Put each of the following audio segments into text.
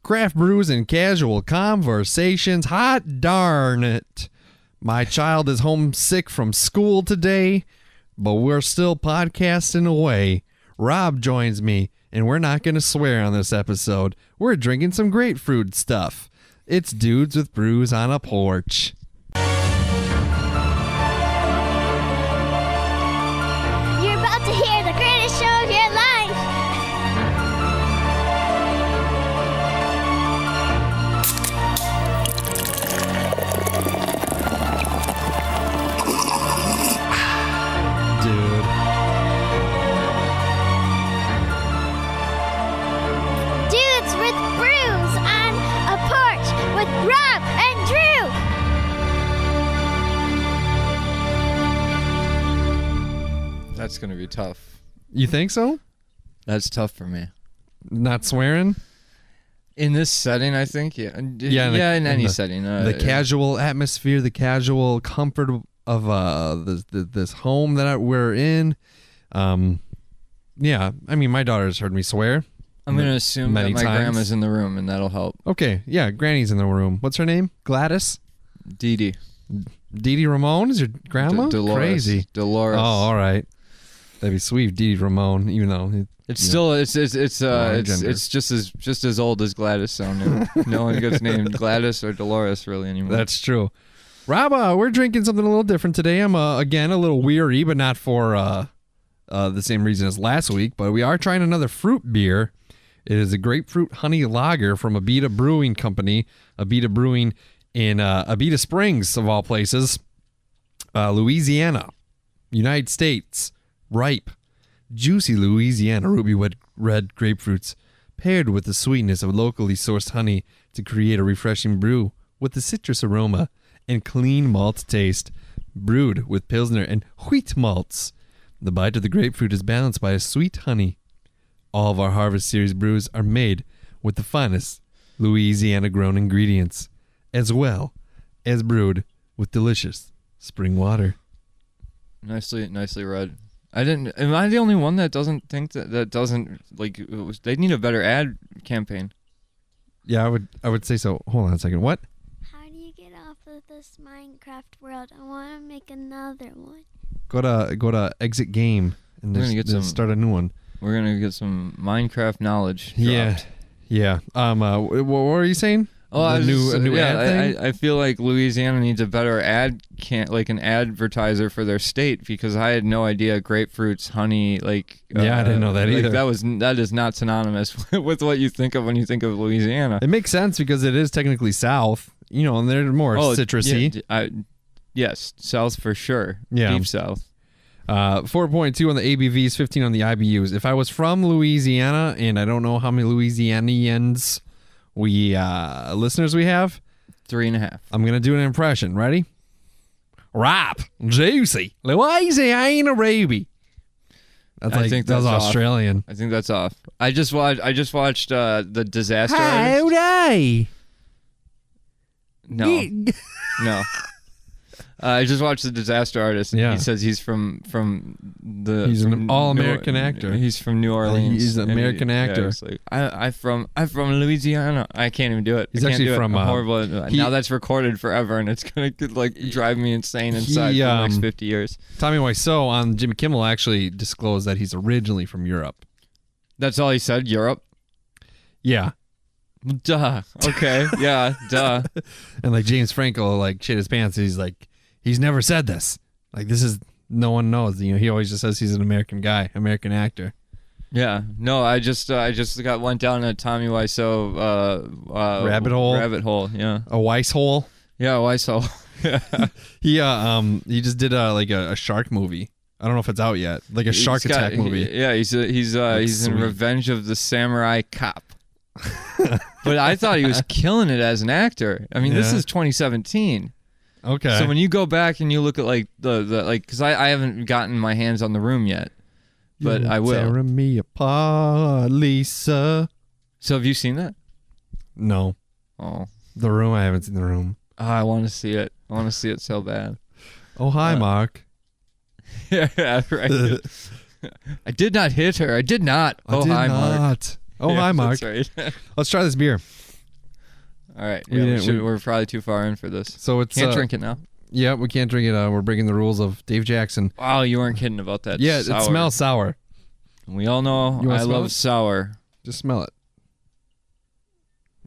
Craft brews and casual conversations. Hot darn it. My child is homesick from school today, but we're still podcasting away. Rob joins me, and we're not going to swear on this episode. We're drinking some grapefruit stuff. It's Dudes with Brews on a Porch. You're about to hear the greatest show of your life. Dude. Dudes with Brews on a Porch with Rob and Drew. That's going to be tough. You think so? That's tough for me. Not swearing? In this setting, I think, yeah. Yeah, in any setting. The casual atmosphere, the casual comfort of this home that we're in. Yeah, I mean, my daughter's heard me swear. I'm going to assume that my grandma's in the room, and that'll help. Okay, yeah, Granny's in the room. What's her name? Gladys? Dee Dee. Dee Dee Ramone is your grandma? Dolores. Crazy. Dolores. Oh, all right. That'd be sweet, Dee Dee Ramone, even though It's just as old as Gladys sounding. No one gets named Gladys or Dolores really anymore. That's true. Rob, we're drinking something a little different today. I'm again a little weary, but not for the same reason as last week. But we are trying another fruit beer. It is a grapefruit honey lager from Abita Brewing Company. Abita Brewing in Abita Springs, of all places, Louisiana, United States. Ripe, juicy Louisiana ruby red grapefruits paired with the sweetness of locally sourced honey to create a refreshing brew with the citrus aroma and clean malt taste, brewed with Pilsner and wheat malts. The bite of the grapefruit is balanced by a sweet honey. All of our Harvest Series brews are made with the finest Louisiana-grown ingredients, as well as brewed with delicious spring water. Nicely read. Am I the only one that doesn't think that doesn't, like, they need a better ad campaign? Yeah, I would say so. Hold on a second. What? How do you get off of this Minecraft world? I want to make another one. Go to exit game and just start a new one. We're gonna get some Minecraft knowledge dropped. Yeah. What were you saying? Oh, a new ad thing? I feel like Louisiana needs a better an advertiser for their state, because I had no idea grapefruits, honey, like. Yeah, I didn't know that either. That is not synonymous with what you think of when you think of Louisiana. It makes sense because it is technically south, and they're more citrusy. Yeah, yes, south for sure. Yeah. Deep south. 4.2 on the ABVs, 15 on the IBUs. If I was from Louisiana, and I don't know how many Louisianians listeners we have, 3.5. I'm gonna do an impression. Ready? Ripe, juicy, Louisiana ruby. I think that's Australian. I think that's off. I just watched the Disaster Artist. Howdy. No. No. I just watched The Disaster Artist, and he says he's from the. He's an all-American actor. He's from New Orleans. He's an American actor. Yeah, I'm from Louisiana. I can't even do it. He's actually from horrible. Now that's recorded forever, and it's gonna drive me insane inside for the next 50 years. Tommy Wiseau on Jimmy Kimmel actually disclosed that he's originally from Europe. That's all he said. Europe. Yeah. Duh. Okay. Yeah. Duh. And James Franco shit his pants. He's like. He's never said this. This is, no one knows. He always just says he's an American guy, American actor. Yeah. No, I just went down a Tommy Wiseau rabbit hole. Rabbit hole. Yeah. A Weiss hole. Yeah, a Weiss hole. He just did a shark movie. I don't know if it's out yet. A shark attack movie. Yeah, he's in Revenge of the Samurai Cop. But I thought he was killing it as an actor. I mean, this is 2017. Okay. So when you go back and you look at because I haven't gotten my hands on The Room yet, but I will. Tearing me apart, Lisa. So have you seen that? No. Oh. The Room. I haven't seen The Room. Oh, I want to see it. I want to see it so bad. Oh, hi, Mark. Yeah, right. I did not hit her. I did not. Hi, Mark. Oh, hi, Mark. That's right. Let's try this beer. All right. Yeah, we're probably too far in for this. So it's can't drink it now. Yeah, we can't drink it. We're breaking the rules of Dave Jackson. Wow, you weren't kidding about that. Yeah, sour. it smells sour. We all know I love sour. Just smell it.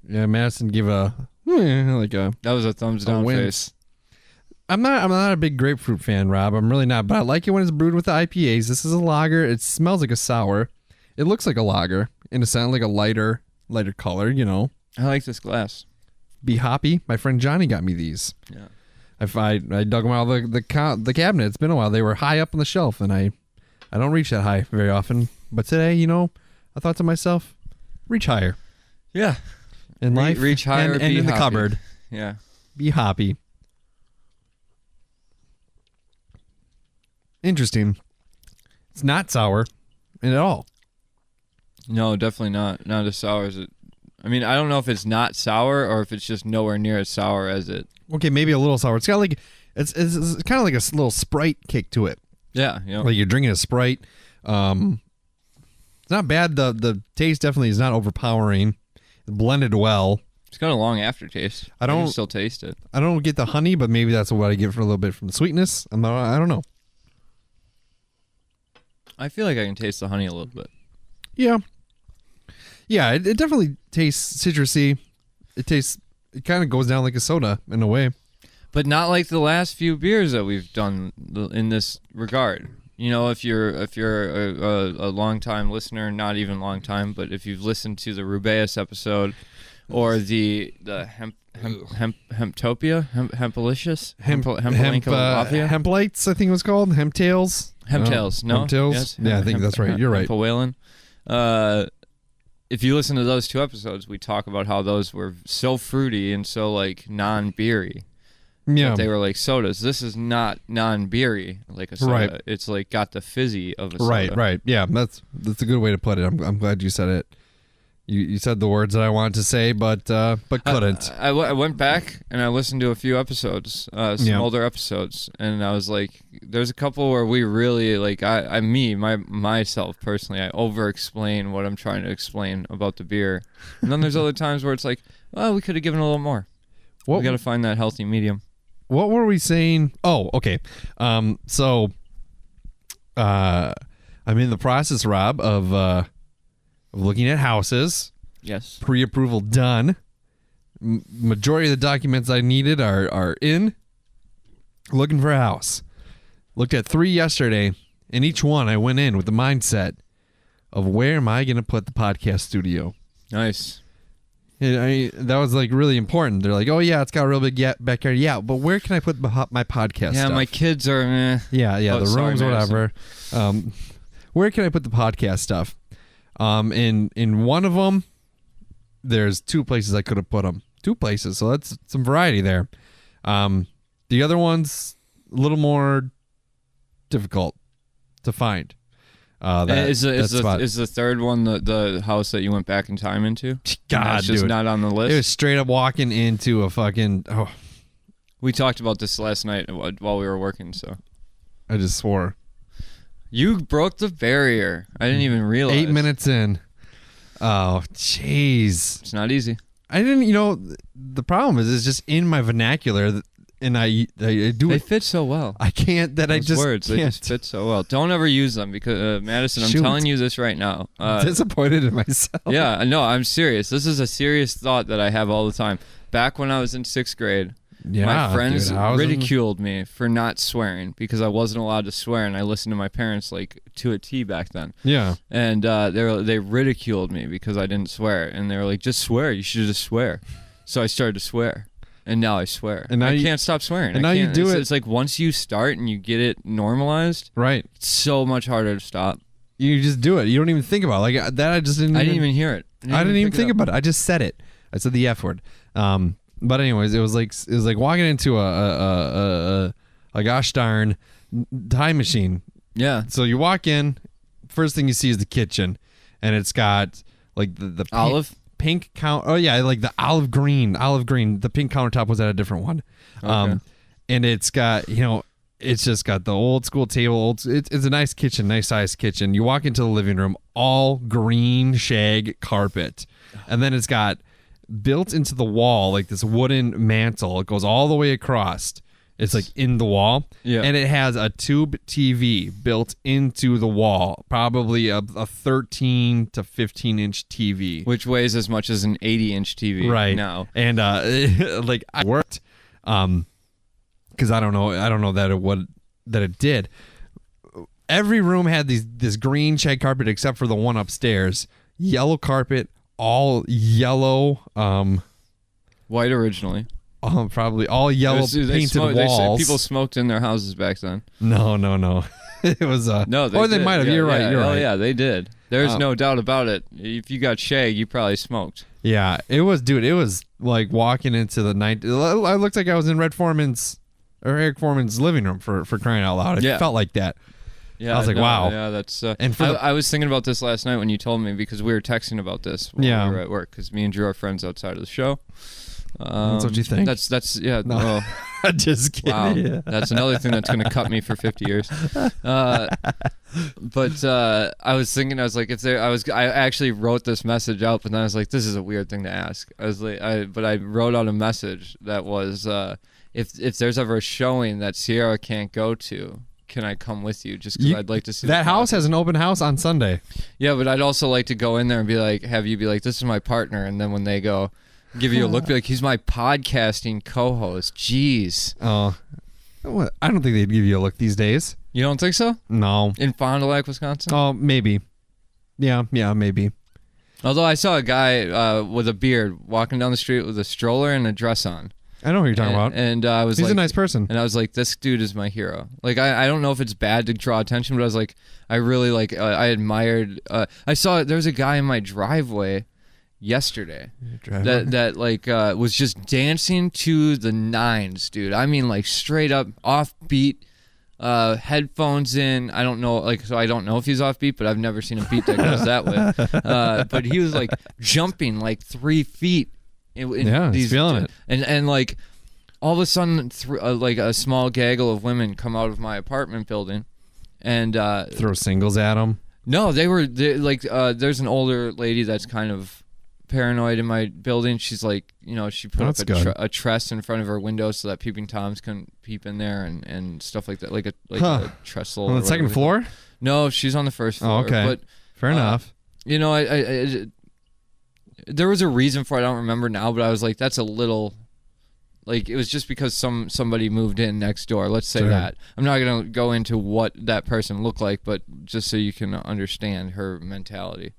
Yeah, Madison gave that was a thumbs down face. I'm not a big grapefruit fan, Rob. I'm really not, but I like it when it's brewed with the IPAs. This is a lager. It smells like a sour. It looks like a lager in a sense, like a lighter color. You know. I like this glass. Be Hoppy. My friend Johnny got me these. Yeah. I dug them out of the cabinet. It's been a while. They were high up on the shelf, and I don't reach that high very often. But today, I thought to myself, reach higher. Yeah. In life, reach higher, and in the cupboard. Yeah. Be Hoppy. Interesting. It's not sour at all. No, definitely not. Not as sour as it. I mean, I don't know if it's not sour or if it's just nowhere near as sour as it. Okay, maybe a little sour. It's got like it's kind of like a little Sprite kick to it. Yeah, like you're drinking a Sprite. It's not bad. The taste definitely is not overpowering. It's blended well. It's got a long aftertaste. I can still taste it. I don't get the honey, but maybe that's what I get for a little bit from the sweetness. I don't know. I feel like I can taste the honey a little bit. Yeah. Yeah, it definitely tastes citrusy. It kind of goes down like a soda in a way. But not like the last few beers that we've done in this regard. If you're a long time listener, not even long time, but if you've listened to the Rubeus episode or the Hemptopia, Hempalicious, Hemplites, I think it was called Hemptails, Hemptails. no? Hemptails. Yes. Yeah, I think that's right. You're right. Hempawalen. If you listen to those two episodes, we talk about how those were so fruity and so like non-beery. Yeah, they were like sodas. This is not non-beery like a soda. Right. It's like got the fizzy of a soda. Right. Yeah, that's a good way to put it. I'm glad you said it. You said the words that I wanted to say, but couldn't. I went back and I listened to a few episodes, older episodes, and I was like, there's a couple where we really like myself personally, I over-explain what I'm trying to explain about the beer, and then there's other times where it's like, well, we could have given a little more. We got to find that healthy medium. What were we saying? Oh, okay. So, I'm in the process, Rob, of looking at houses. Yes. Pre-approval done. Majority of the documents I needed are in. Looking for a house. Looked at 3 yesterday, and each one I went in with the mindset of where am I going to put the podcast studio? Nice. That was like really important. They're like, oh yeah, it's got a real big backyard. Yeah, but where can I put my podcast stuff? My kids are Yeah, the rooms, whatever. Where can I put the podcast stuff? In one of them, there's 2 places I could have put them. 2 places, so that's some variety there. The other one's a little more difficult to find. Is the third one the house that you went back in time into? God, it's just dude, not on the list. It was straight up walking into a fucking. Oh. We talked about this last night while we were working. So I just swore. You broke the barrier. I didn't even realize. 8 minutes in. Oh, jeez. It's not easy. I didn't. The problem is, it's just in my vernacular. And I do They it. fit so well. I can't. That Those I just words. can't. They just fit so well. Don't ever use them because Madison. I'm telling you this right now. I'm disappointed in myself. Yeah, no, I'm serious. This is a serious thought that I have all the time. Back when I was in 6th grade, my friends ridiculed me for not swearing because I wasn't allowed to swear, and I listened to my parents like to a T back then. Yeah, and they ridiculed me because I didn't swear, and they were like, "Just swear. You should just swear." So I started to swear. And now I swear. And now I can't stop swearing. And now you do it. It's like once you start and you get it normalized, right? It's so much harder to stop. You just do it. You don't even think about it. Like that. I didn't even hear it. I didn't even think about it. I just said it. I said the F word. But anyways, it was like walking into a gosh darn time machine. Yeah. So you walk in. First thing you see is the kitchen, and it's got like the pink count. Oh yeah, like the olive green. The pink countertop was at a different one. Okay. And it's got it's just got the old school table. It's a nice kitchen, nice sized kitchen. You walk into the living room, all green shag carpet, and then it's got built into the wall, like this wooden mantle. It goes all the way across. It's like in the wall. Yeah. And it has a tube TV built into the wall, probably a 13 to 15 inch TV. Which weighs as much as an 80-inch TV right now. And like I worked because I don't know that it did. Every room had this green shag carpet except for the one upstairs. Yellow carpet, all yellow. White originally. Probably all yellow painted walls. People smoked in their houses back then. No. It was no. Or they might have. You're right. You're right. Yeah, they did. There's no doubt about it. If you got shag, you probably smoked. Yeah, it was, dude. It was like walking into the night. I looked like I was in Eric Foreman's living room for crying out loud. It felt like that. Yeah, I was like, wow. Yeah, that's. And I was thinking about this last night when you told me because we were texting about this while we were at work because me and Drew are friends outside of the show. That's what you think? That's yeah. No. Well, just kidding. wow, Yeah. that's another thing that's going to cut me for 50 years. But I was thinking, I was like, I actually wrote this message out, but then I was like, this is a weird thing to ask. I was like, but I wrote out a message that was, if there's ever a showing that Sierra can't go to, can I come with you? Just because I'd like to see that house has an open house on Sunday. Yeah, but I'd also like to go in there and be like, have you be like, this is my partner, and then when they go. Give you a look, be like, he's my podcasting co-host. Jeez. Oh, I don't think they'd give you a look these days. You don't think so? No. In Fond du Lac, Wisconsin? Oh, maybe. Yeah, maybe. Although I saw a guy with a beard walking down the street with a stroller and a dress on. I know who you're talking about. And I was he's like, a nice person. And I was like, this dude is my hero. Like, I don't know if it's bad to draw attention, but I was like, I really like, I admired. I saw there was a guy in my driveway yesterday that was just dancing to the nines, dude. I mean, like straight up offbeat, headphones in. I don't know, so I don't know if he's offbeat, but I've never seen a beat that goes that way. But he was like jumping like 3 feet. He's feeling it. And like all of a sudden, like a small gaggle of women come out of my apartment building, and throw singles at him. No, they there's an older lady that's kind of paranoid in my building. She's like, she put up a truss in front of her window so that peeping toms can peep in there and stuff like that, like a trestle on the second floor. No, she's on the first floor. Oh, okay, but fair enough. I there was a reason for it. I don't remember now, but I was like, that's a little. Like, it was just because somebody moved in next door. Let's say that. I'm not going to go into what that person looked like, but just so you can understand her mentality.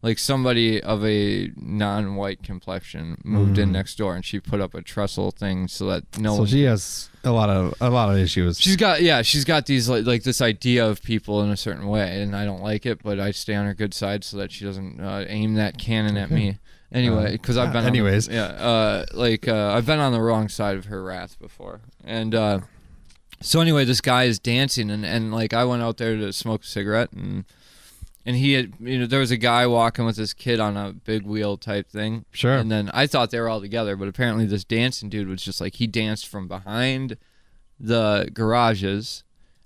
Like, somebody of a non-white complexion moved in next door, and she put up a trestle thing so that no one. So she has a lot of issues. She's got these like this idea of people in a certain way, and I don't like it, but I stay on her good side so that she doesn't aim that cannon at me. Anyway, because I've been I've been on the wrong side of her wrath before, and so anyway, this guy is dancing, and like I went out there to smoke a cigarette, and he had, there was a guy walking with this kid on a big wheel type thing, sure, and then I thought they were all together, but apparently this dancing dude was just like, he danced from behind the garages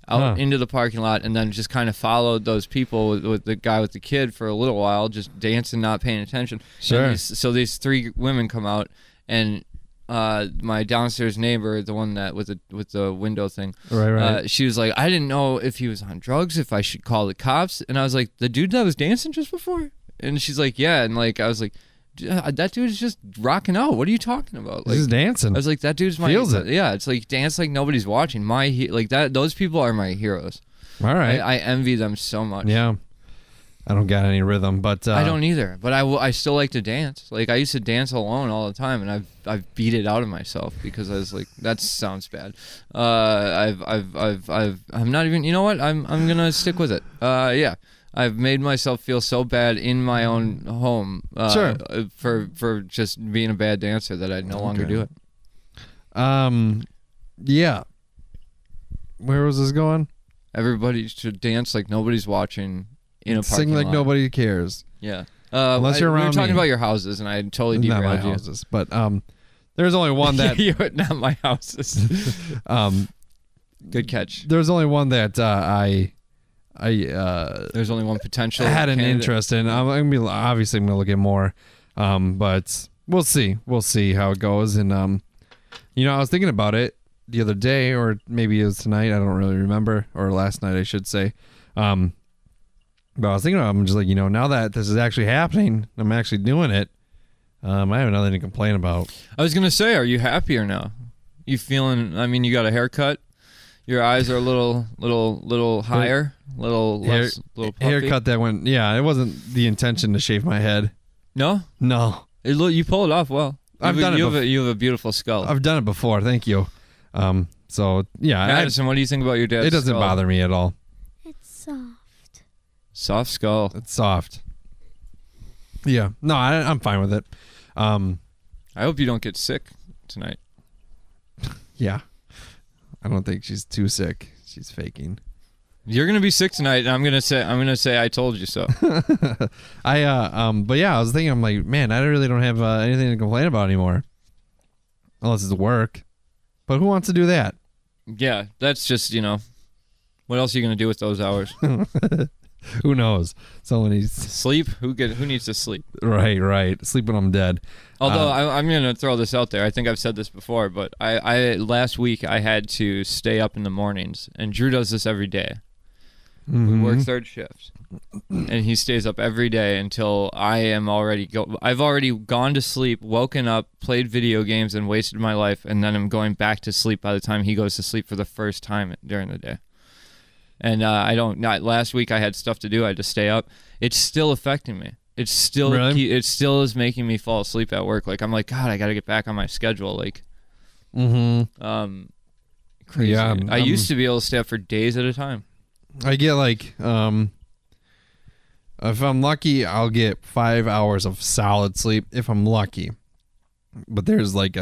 out into the parking lot, and then just kind of followed those people with the guy with the kid for a little while, just dancing, not paying attention. Sure. So these 3 women come out, and my downstairs neighbor, the one that with the window thing, right. She was like, I didn't know if he was on drugs, if I should call the cops, and I was like, the dude that was dancing just before, and she's like, yeah, and like I was like, that dude's just rocking out. What are you talking about? Like, he's dancing. I was like, that dude's my feels it. Yeah, it's like dance like nobody's watching. Like that. Those people are my heroes. All right, I envy them so much. Yeah, I don't got any rhythm, but I don't either. But I still like to dance. Like I used to dance alone all the time, and I've beat it out of myself because I was like, that sounds bad. I'm not even. You know what? I'm gonna stick with it. Yeah. I've made myself feel so bad in my own home for just being a bad dancer that I no longer do it. Yeah. Where was this going? Everybody should dance like nobody's watching in a parking Sing like lot. nobody cares. Yeah. Unless you're around we were talking me. about your houses, and I totally Not derailed my you. houses, but there's only one that. Not my houses. Good catch. There's only one that there's only one potential. I had an candidate. interest in. I'm gonna look at more, but We'll see. We'll see how it goes. And I was thinking about it the other day, or maybe it was tonight. I don't really remember, or last night, I should say. But I was thinking, I'm just like, now that this is actually happening, I'm actually doing it. I have nothing to complain about. I was gonna say, are you happier now? You feeling? I mean, you got a haircut. Your eyes are a little higher, little puffy. Haircut that went. Yeah, it wasn't the intention to shave my head. No. You pull it off well. I've done it. You have a beautiful skull. I've done it before. Thank you. So yeah. Madison, what do you think about your dad's? It doesn't skull? bother me at all. It's soft. Soft skull. It's soft. Yeah. No, I'm fine with it. I hope you don't get sick tonight. Yeah. I don't think she's too sick. She's faking. You're gonna be sick tonight, and I'm gonna say I told you so. But yeah, I was thinking, I'm like, man, I really don't have anything to complain about anymore, unless it's work. But who wants to do that? Yeah, that's just what else are you gonna do with those hours? Who knows? Someone needs sleep. Who needs to sleep? Right. Sleep when I'm dead. Although I'm gonna throw this out there. I think I've said this before, but I last week I had to stay up in the mornings, and Drew does this every day. Mm-hmm. We work third shift, and he stays up every day until I am I've already gone to sleep, woken up, played video games, and wasted my life, and then I'm going back to sleep by the time he goes to sleep for the first time during the day. And last week I had stuff to do. I had to stay up. It's still affecting me. It's still really? It still is making me fall asleep at work. Like I'm like, God, I got to get back on my schedule. Like, crazy. Yeah, I used to be able to stay up for days at a time. I get like, if I'm lucky, I'll get 5 hours of solid sleep if I'm lucky. But there's like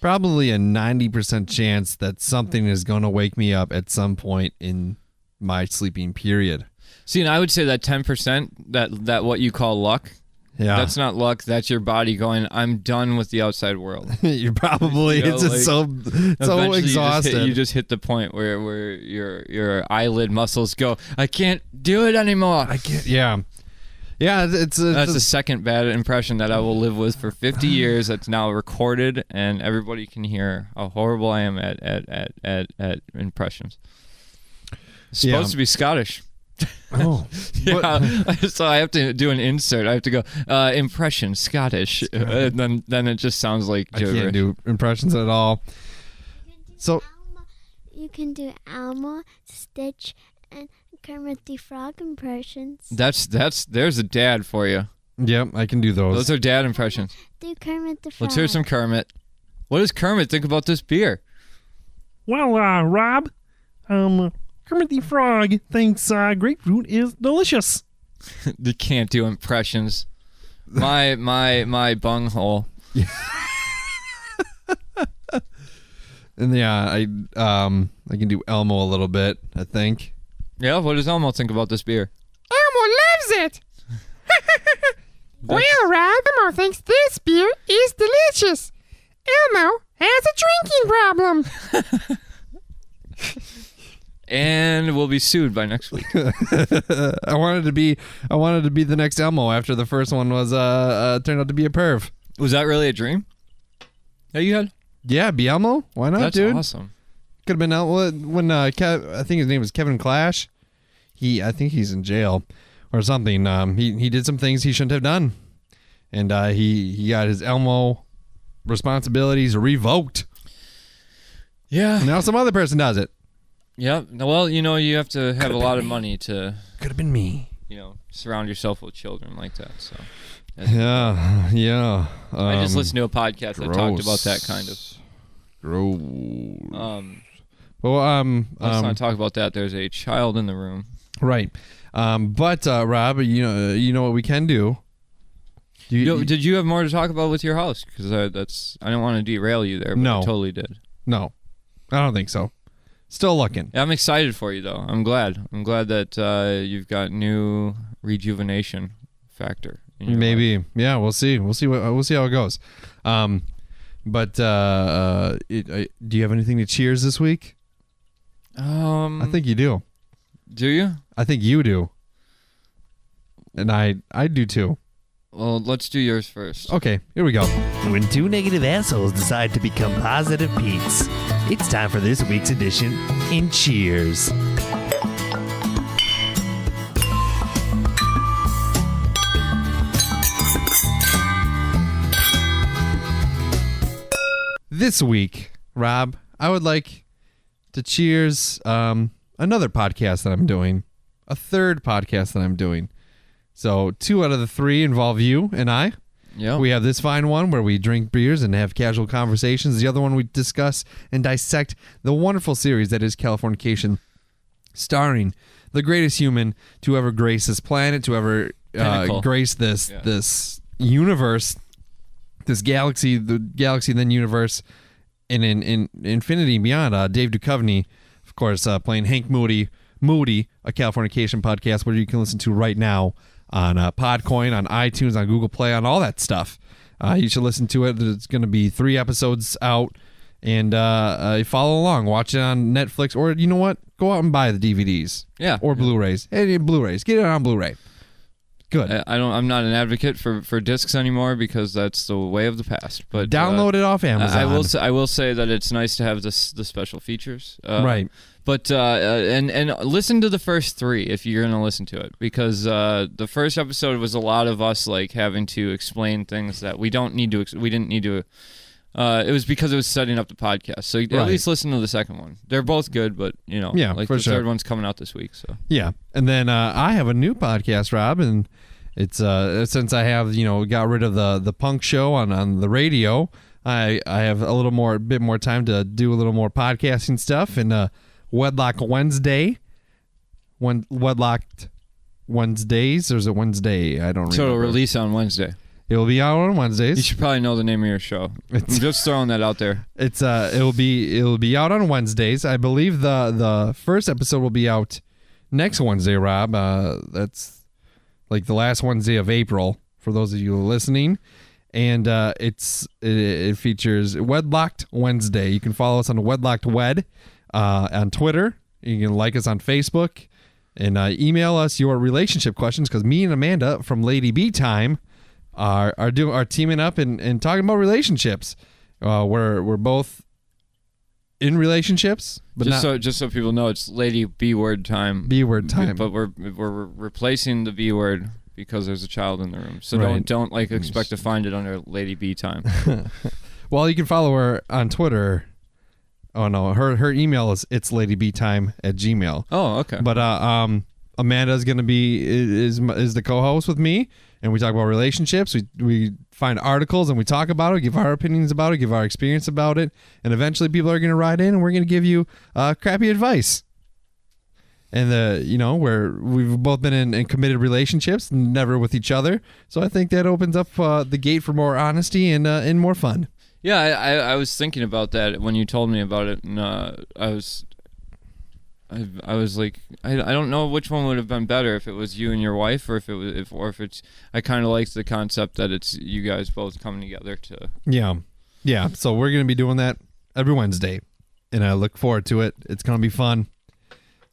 probably a 90% chance that something is going to wake me up at some point in my sleeping period. See, and I would say that 10%, that what you call luck, yeah, that's not luck. That's your body going, I'm done with the outside world. You're probably it's just so exhausted. You just hit the point where your eyelid muscles go, I can't do it anymore. I can't. Yeah. That's the second bad impression that I will live with for 50 years. That's now recorded, and everybody can hear how horrible I am at impressions. It's supposed to be Scottish. Oh, yeah. So I have to do an insert. I have to go impression Scottish, and then it just sounds like gibberish. I can't do impressions at all. You can do Elmo, Stitch, and Kermit the Frog impressions. There's a dad for you. Yep, I can do those. Those are dad impressions. Do Kermit the Frog. Let's hear some Kermit. What does Kermit think about this beer? Well, Rob, Kermit the Frog thinks grapefruit is delicious. You can't do impressions. My bunghole. And yeah, I can do Elmo a little bit, I think. Yeah, what does Elmo think about this beer? Elmo loves it. Well, Rob, Elmo thinks this beer is delicious. Elmo has a drinking problem. And we'll be sued by next week. I wanted to be the next Elmo after the first one was turned out to be a perv. Was that really a dream that you had? Yeah, be Elmo. Why not, That's dude? awesome. Could have been Elmo when I think his name was Kevin Clash. I think he's in jail or something. He did some things he shouldn't have done, and he got his Elmo responsibilities revoked. Yeah. And now some other person does it. Yeah. Well, you have to have a lot of money to. Could have been me. Surround yourself with children like that. So. Yeah. I just listened to a podcast that talked about that kind of. Gross. Let's not talk about that. There's a child in the room. Right. But Rob, you know what we can do. Did you have more to talk about with your house? Because I don't want to derail you there. But No. I totally did. No, I don't think so. Still looking. I'm excited for you though. I'm glad that you've got new rejuvenation factor. In your Maybe. life. Yeah. We'll see. We'll see how it goes. But do you have anything to cheers this week? I think you do. Do you? I think you do. And I do too. Well, let's do yours first. Okay, here we go. When two negative assholes decide to become positive Pete's, it's time for this week's edition in Cheers. This week, Rob, I would like to cheers another podcast that I'm doing, a third podcast that I'm doing. So 2 out of the 3 involve you and I. Yeah. We have this fine one where we drink beers and have casual conversations. The other one we discuss and dissect the wonderful series that is Californication, starring the greatest human to ever grace this planet, to ever grace this universe, this galaxy, the galaxy then universe, and in infinity and beyond. Dave Duchovny, of course, playing Hank Moody, a Californication podcast, where you can listen to right now on Podcoin, on iTunes, on Google Play, on all that stuff. You should listen to it. There's going to be 3 episodes out, and follow along. Watch it on Netflix, or you know what? Go out and buy the DVDs. Yeah. Or Blu-rays. Hey, Blu-rays. Get it on Blu-ray. Good. I'm not an advocate for discs anymore because that's the way of the past. But download it off Amazon. I will say that it's nice to have the special features. Right. But and listen to the first 3 if you're gonna listen to it, because the first episode was a lot of us like having to explain things that we didn't need to. It was because it was setting up the podcast. So at least listen to the second one. They're both good, but like the third one's coming out this week. So yeah, and then I have a new podcast, Rob, and it's since I have got rid of the punk show on the radio, I have a bit more time to do a little more podcasting stuff, and Wedlock Wednesday, Wedlocked Wednesdays, or is it Wednesday? I don't remember. So it'll release on Wednesday. It will be out on Wednesdays. You should probably know the name of your show. I'm just throwing that out there. It'll be out on Wednesdays. I believe the first episode will be out next Wednesday, Rob. That's like the last Wednesday of April for those of you listening. And it features Wedlocked Wednesday. You can follow us on Wedlocked Wed on Twitter. You can like us on Facebook, and email us your relationship questions, because me and Amanda from Lady B Time are teaming up and talking about relationships. We're both in relationships, but just so people know, it's Lady B word time. B word time. But we're replacing the B word because there's a child in the room. So don't expect to find it under Lady B time. Well, you can follow her on Twitter. Oh no, her email is it'sladybtime@gmail. Oh, okay. But Amanda's gonna be is the co-host with me, and we talk about relationships. We find articles and we talk about it, give our opinions about it, give our experience about it, and eventually people are gonna write in and we're gonna give you crappy advice. And we've both been in committed relationships, never with each other. So I think that opens up the gate for more honesty and more fun. Yeah, I was thinking about that when you told me about it, and I was like, I don't know which one would have been better, if it was you and your wife, or if it's. I kind of liked the concept that it's you guys both coming together to. Yeah. So we're gonna be doing that every Wednesday, and I look forward to it. It's gonna be fun.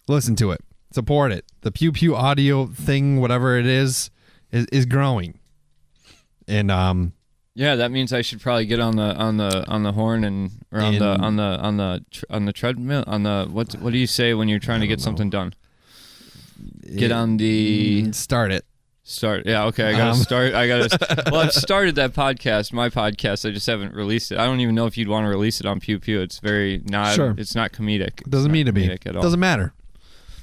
Listen to it, support it. The Pew Pew audio thing, whatever it is growing, and Yeah, that means I should probably get on the horn and on the treadmill, on the what do you say when you're trying to get something done? Get on the start. Yeah, okay. I gotta start. Well, I've started that podcast, my podcast. I just haven't released it. I don't even know if you'd want to release it on Pew Pew. It's very not. Sure. It's not comedic. Doesn't mean to be. At all. Doesn't matter.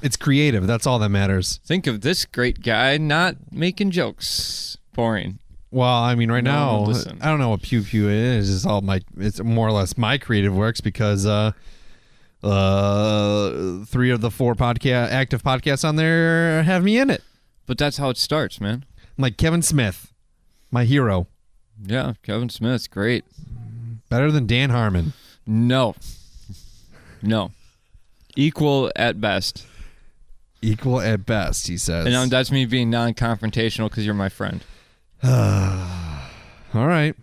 It's creative. That's all that matters. Think of this great guy not making jokes. Boring. Well, I mean, right now, I don't know what Pew Pew is. It's more or less my creative works, because 3 of the 4 active podcasts on there have me in it. But that's how it starts, man. I'm like Kevin Smith, my hero. Yeah, Kevin Smith's great. Better than Dan Harmon. No. Equal at best. Equal at best, he says. And that's me being non-confrontational because you're my friend. All right,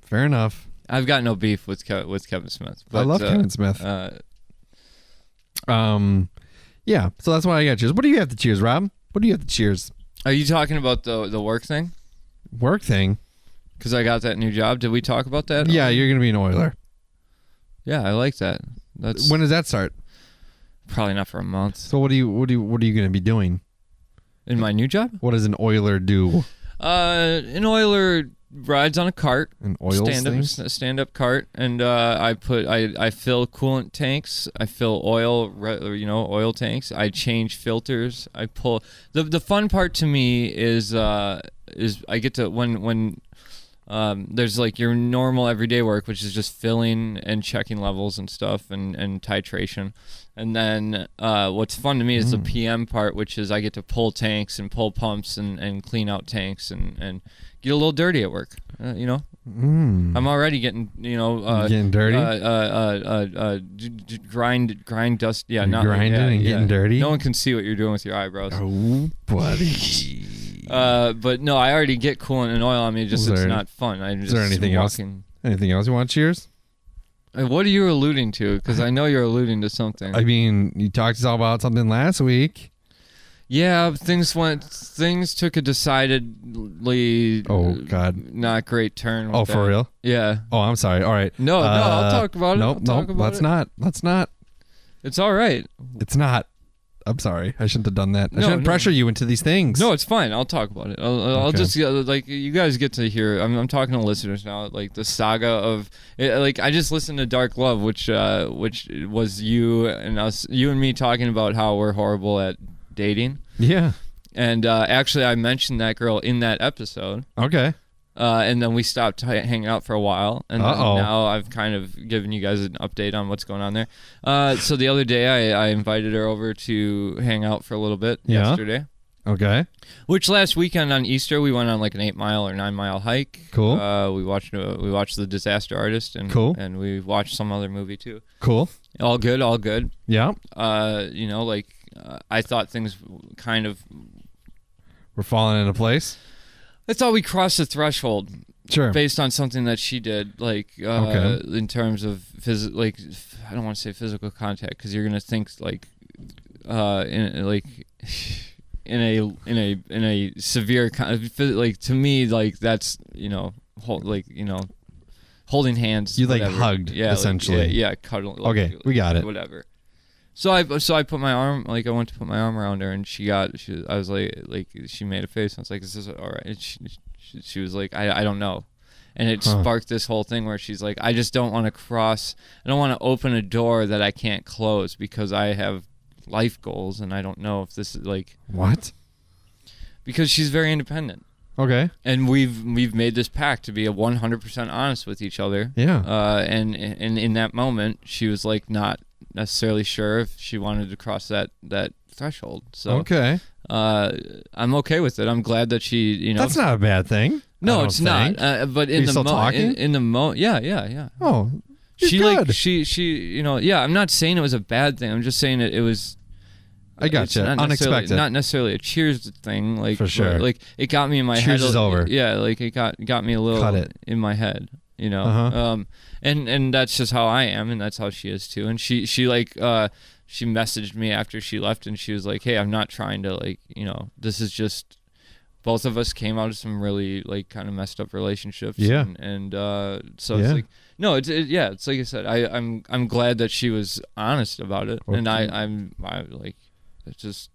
fair enough. I've got no beef with Kevin Smith. But, I love Kevin Smith. Yeah. So that's why I got cheers. What do you have to cheers, Rob? What do you have to cheers? Are you talking about the work thing? Work thing? Because I got that new job. Did we talk about that? Yeah, you're going to be an oiler. Yeah, I like that. That's When does that start? probably not for a month. So what are you going to be doing? In my new job? What does an oiler do? An oiler rides on a cart. An oil stand-up cart, and I fill coolant tanks. I fill oil tanks. I change filters. I pull. The fun part to me is I get to when there's like your normal everyday work, which is just filling and checking levels and stuff and titration. And then what's fun to me is the PM part, which is I get to pull tanks and pull pumps and clean out tanks and get a little dirty at work. I'm already getting, getting dirty? Grind dust. Yeah, not grinding and getting dirty? No one can see what you're doing with your eyebrows. Oh, buddy. But no, I already get coolant and oil on me. It's not fun. Is there anything else? Anything else you want? Cheers? What are you alluding to? Because I know you're alluding to something. I mean, you talked to us all about something last week. Yeah, things took a decidedly not great turn. Oh, for real? Yeah. Oh, I'm sorry. All right. No, I'll talk about it. Nope, let's not. It's all right. It's not. I'm sorry. I shouldn't have done that. I shouldn't pressure you into these things. No, it's fine. I'll talk about it. I'll just like you guys get to hear. I'm talking to listeners now. Like the saga of like I just listened to Dark Love, which was you and me talking about how we're horrible at dating. Yeah. And actually, I mentioned that girl in that episode. Okay. And then we stopped hanging out for a while, and now I've kind of given you guys an update on what's going on there. So the other day, I invited her over to hang out for a little bit yesterday. Okay. Which last weekend on Easter, we went on like an 8-mile or 9-mile hike. Cool. We watched The Disaster Artist, and and we watched some other movie too. Cool. All good. Yeah. I thought things kind of were falling into place. I thought we crossed the threshold. Sure. Based on something that she did, in terms of I don't want to say physical contact because you're gonna think in a severe to me that's holding hands. You whatever. Hugged essentially. Cuddle. Okay, we got it. Whatever. So I put my arm I went to put my arm around her and I was like she made a face. I was like, is this all right? And she was like, I don't know. And it sparked this whole thing where she's like, I just don't want to I don't want to open a door that I can't close because I have life goals and I don't know if this is like what? Because she's very independent. Okay. And we've made this pact to be 100% honest with each other. Yeah. And in that moment, she was like not necessarily sure if she wanted to cross that threshold. So okay. I'm okay with it. I'm glad that she, That's not a bad thing. No, it's not. But in the moment, in the moment, yeah. Oh, she good. she I'm not saying it was a bad thing. I'm just saying it was. I gotcha. Unexpected. Not necessarily a Cheers thing, like for sure. Like it got me in my head. Cheers is over. Yeah, like it got me a little in my head. And that's just how I am, and that's how she is too. And she messaged me after she left, and she was like, "Hey, I'm not trying to this is just both of us came out of some really kind of messed up relationships." Yeah. So it's like no, it's like I said, I'm glad that she was honest about it, and I'm it's just.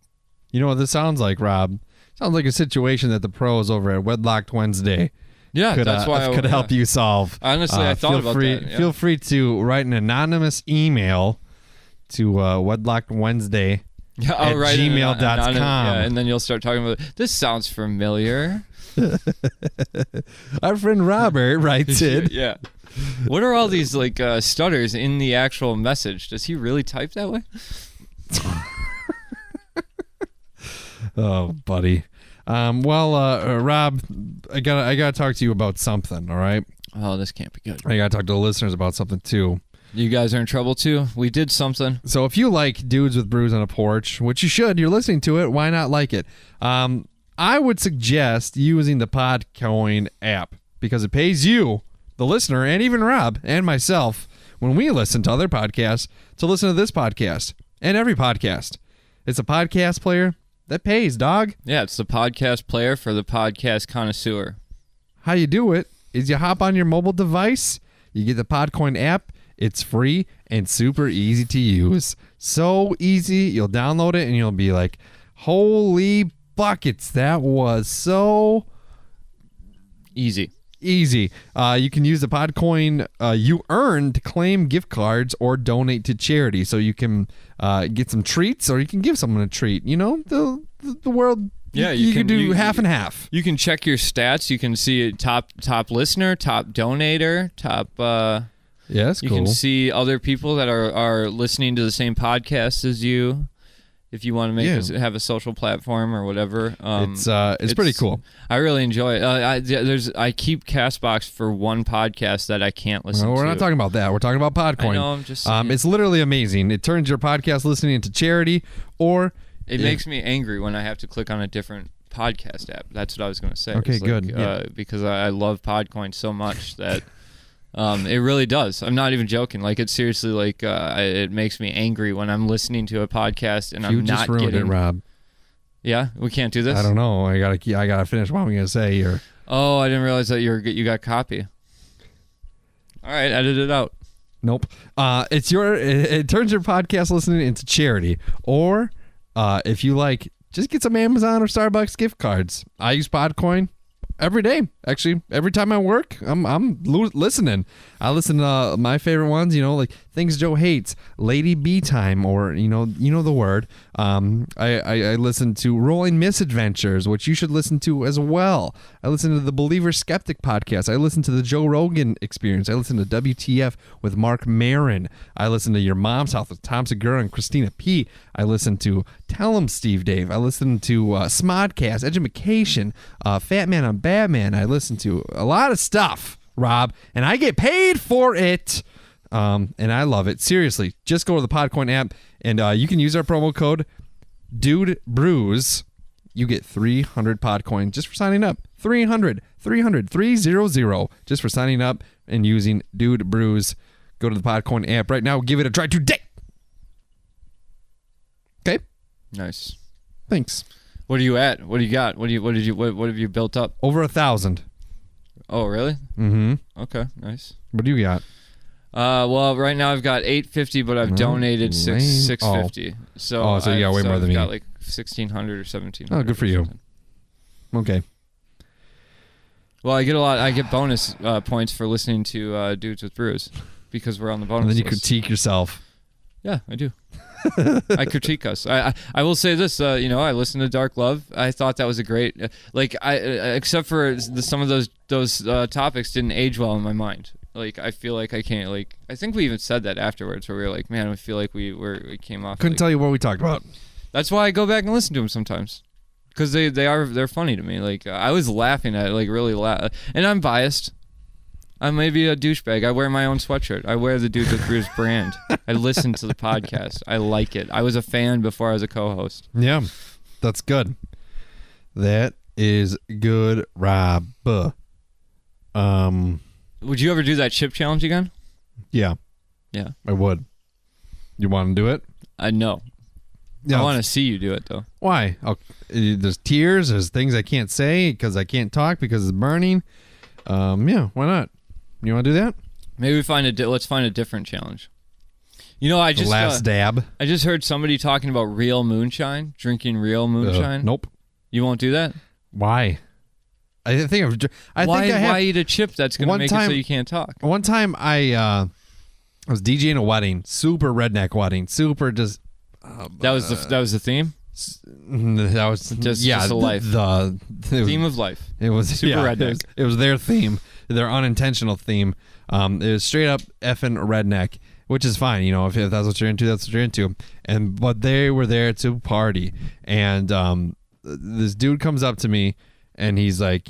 You know what this sounds like, Rob? Sounds like a situation that the pros over at Wedlocked Wednesday. Yeah, that's why I could help you solve. Honestly, I thought about that. Yeah. Feel free to write an anonymous email to wedlockedwednesday at gmail.com. And then you'll start talking about, this sounds familiar. Our friend Robert writes it. Yeah. What are all these stutters in the actual message? Does he really type that way? Oh, buddy. Rob, I gotta talk to you about something. All right. Oh, this can't be good. I gotta talk to the listeners about something too. You guys are in trouble too. We did something. So if you like Dudes with Brews on a Porch, which you should, you're listening to it. Why not like it? I would suggest using the Podcoin app because it pays you, the listener, and even Rob and myself when we listen to other podcasts to listen to this podcast and every podcast. It's a podcast player that pays, dog. Yeah, it's the podcast player for the podcast connoisseur. how you do it is you hop on your mobile device, you get the Podcoin app. It's free and super easy to use. So easy, you'll download it and you'll be like, holy buckets, that was so Easy. You can use the Podcoin you earn to claim gift cards or donate to charity. So you can get some treats or you can give someone a treat. You know, the world, Yeah, you can do half and half. You can check your stats. You can see top listener, top donator, top... Yeah, that's you cool. can see other people that are listening to the same podcast as you. If you want to have a social platform or whatever, it's pretty cool. I really enjoy it. I keep Castbox for one podcast that I can't listen to. We're not talking about that. We're talking about Podcoin. I know, I'm just saying. It's literally amazing. It turns your podcast listening into charity, or it makes me angry when I have to click on a different podcast app. That's what I was going to say. Okay, it's good. Because I love Podcoin so much that. It really does. I'm not even joking. Like, it's seriously like it makes me angry when I'm listening to a podcast and I'm not ruined getting it, Rob. Yeah, we can't do this. I don't know. I gotta finish what I'm gonna say here. Oh, I didn't realize that you got copy. All right, edit it out. Nope. It turns your podcast listening into charity, or if you like, just get some Amazon or Starbucks gift cards. I use Podcoin every day. Actually, every time I work, I'm listening. I listen to my favorite ones, like Things Joe Hates, Lady B Time, or you know the word. I listen to Rolling Misadventures, which you should listen to as well. I listen to the Believer Skeptic podcast. I listen to the Joe Rogan Experience. I listen to WTF with Mark Maron. I listen to Your Mom's House with Tom Segura and Christina P. I listen to Tell 'em Steve Dave. I listen to Smodcast, Education, Fat Man on Batman. I listen to a lot of stuff, Rob, and I get paid for it. And I love it. Seriously, just go to the Podcoin app and you can use our promo code Dude Brews. You get 300 Podcoin just for signing up. 300 just for signing up and using Dude Brews. Go to the Podcoin app right now. Give it a try today. Okay. Nice. Thanks. What are you at? What do you got? What have you built up? Over 1,000. Oh, really? Mm-hmm. Okay, nice. What do you got? Well, right now I've got 850, but I've donated 650. So you got way more than me. I've got like 1,600 or 1,700. Oh, good for you. Okay. Well, I get bonus points for listening to Dudes with Brews because we're on the bonus. And then you list. critique yourself. Yeah, I do. I critique us. I will say this. I listened to Dark Love. I thought that was a great. Except for some of those topics didn't age well in my mind. Like, I feel like I can't. Like, I think we even said that afterwards, where we were like, "Man, I feel like we came off." Couldn't tell you what we talked about. That's why I go back and listen to them sometimes, because they're funny to me. Like, I was laughing at it, like really and I'm biased. I may be a douchebag. I wear my own sweatshirt. I wear the Dudes with Brews brand. I listen to the podcast. I like it. I was a fan before I was a co-host. Yeah, that's good. That is good, Rob. Would you ever do that chip challenge again? Yeah. Yeah. I would. You want to do it? No. Yeah. I want to see you do it, though. Why? There's tears. There's things I can't say because I can't talk because it's burning. Yeah, why not? You want to do that? Maybe let's find a different challenge. I just last dab. I just heard somebody talking about real moonshine, drinking real moonshine. Nope. You won't do that? Why? Why eat a chip that's going to make it so you can't talk? One time I was DJing a wedding, super redneck wedding, super just. That was the theme. That was just a life. Theme of life. It was super redneck. It was their theme, their unintentional theme. It was straight up effing redneck, which is fine, if that's what you're into, that's what you're into. But they were there to party, and this dude comes up to me, and he's like,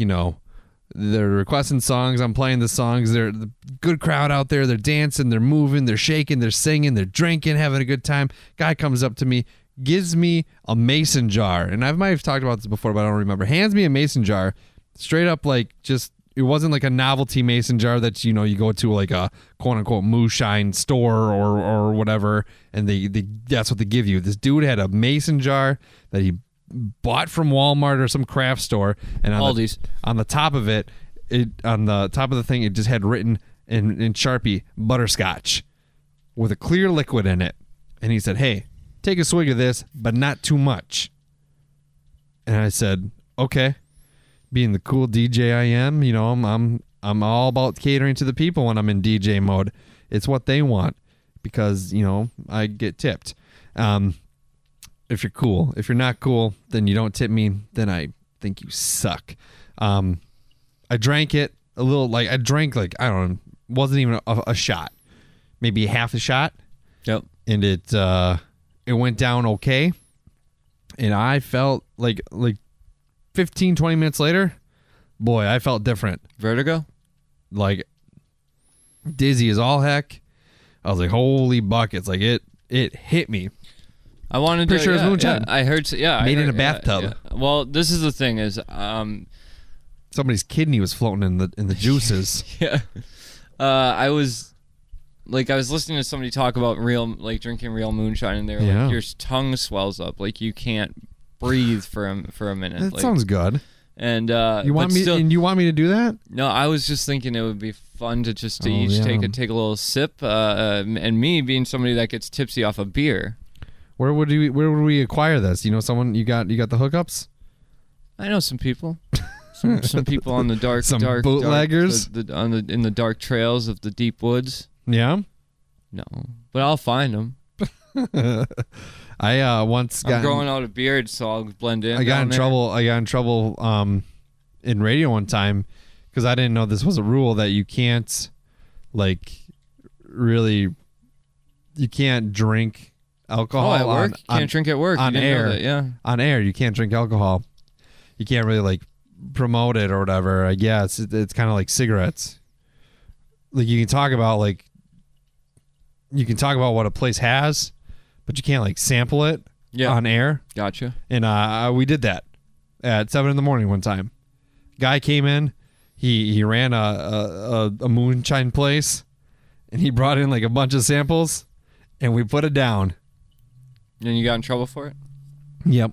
they're requesting songs. I'm playing the songs. They're the good crowd out there. They're dancing. They're moving. They're shaking. They're singing. They're drinking, having a good time. Guy comes up to me, gives me a mason jar. And I might have talked about this before, but I don't remember. Hands me a mason jar. Straight up, it wasn't like a novelty mason jar that, you go to like a quote-unquote moonshine store or whatever, and that's what they give you. This dude had a mason jar that he bought from Walmart or some craft store, and on the top of it it on the top of the thing, it just had written in Sharpie, butterscotch, with a clear liquid in it. And he said, "Hey, take a swig of this, but not too much." And I said, "Okay." Being the cool DJ I am, you know, I'm all about catering to the people when I'm in DJ mode. It's what they want because, you know, I get tipped. If you're cool. If you're not cool, then you don't tip me. Then I think you suck. I drank it a little, like I drank like, I don't know, wasn't even a shot, maybe half a shot. Yep. And it went down okay. And I felt like 15, 20 minutes later, boy, I felt different. Vertigo? Like dizzy as all heck. I was like, holy buckets. Like it hit me. I wanted Pretty to. sure it was moonshine. I heard. Yeah, Made I in heard, a bathtub. Yeah. Well, this is the thing is, Somebody's kidney was floating in the juices. yeah. I was listening to somebody talk about drinking real moonshine, and they're Yeah. like, your tongue swells up, like you can't breathe for a minute. That like, sounds good. And You want me? And you want me to do that? No, I was just thinking it would be fun to just Oh, each yeah. take a little sip. And me being somebody that gets tipsy off of beer. Where would we acquire this? You know, someone you got the hookups? I know some people. Some people on the dark, Some dark bootleggers? in the dark trails of the deep woods. Yeah. No, but I'll find them. I once got I'm growing out a beard, so I'll blend in. I got down in there. trouble. I got in trouble in radio one time because I didn't know this was a rule that you can't you can't drink alcohol at work. You can't drink at work. on You didn't know air. that, yeah. On air, you can't drink alcohol. You can't really promote it or whatever. I guess it's kind of like cigarettes. Like you can talk about what a place has, but you can't sample it on air. Gotcha. And we did that at 7 a.m. one time. Guy came in. He ran a moonshine place, and he brought in a bunch of samples, and we put it down. And you got in trouble for it? Yep.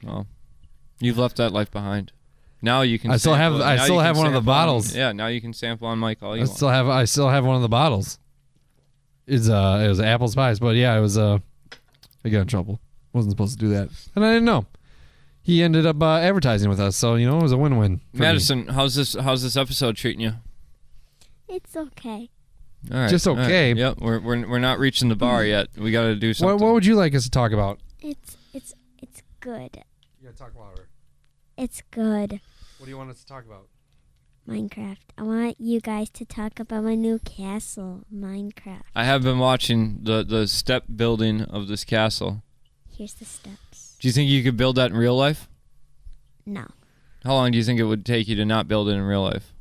Well, you've left that life behind. Now you can. I still have one of the bottles. Yeah, now you can sample on mic all you I want. still have one of the bottles. It was apple spice, but yeah, it was I got in trouble. Wasn't supposed to do that, and I didn't know. He ended up advertising with us, so it was a win-win. for me. Madison, how's this episode treating you? It's okay. All right. Just all right. okay. Yep, we're not reaching the bar yet. We got to do something. What would you like us to talk about? It's good. You gotta talk louder. It's good. What do you want us to talk about? Minecraft. I want you guys to talk about my new castle, Minecraft. I have been watching the step building of this castle. Here's the steps. Do you think you could build that in real life? No. How long do you think it would take you to not build it in real life?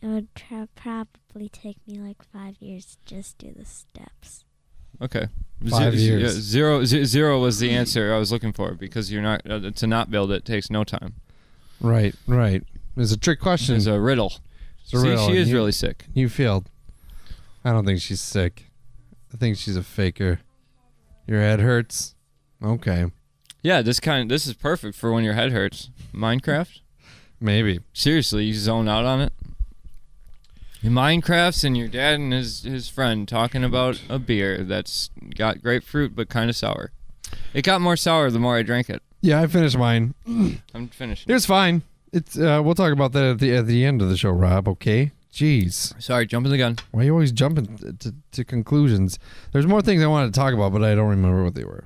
It would probably take me 5 years to just do the steps. Okay. 5 years. Yeah, zero was the answer I was looking for because you're not to not build it takes no time. Right. It's a trick question. It's a riddle. It's a riddle. She is You- really sick. You failed. I don't think she's sick. I think she's a faker. Your head hurts? Okay. Yeah, this is perfect for when your head hurts. Minecraft? Maybe. Seriously, you zone out on it. Minecraft's and your dad and his friend talking about a beer that's got grapefruit but kind of sour. It got more sour the more I drank it. Yeah, I finished mine. I'm finishing. It's fine. It's we'll talk about that at the end of the show, Rob, okay? Jeez. Sorry, jumping the gun. Why are you always jumping to conclusions? There's more things I wanted to talk about, but I don't remember what they were.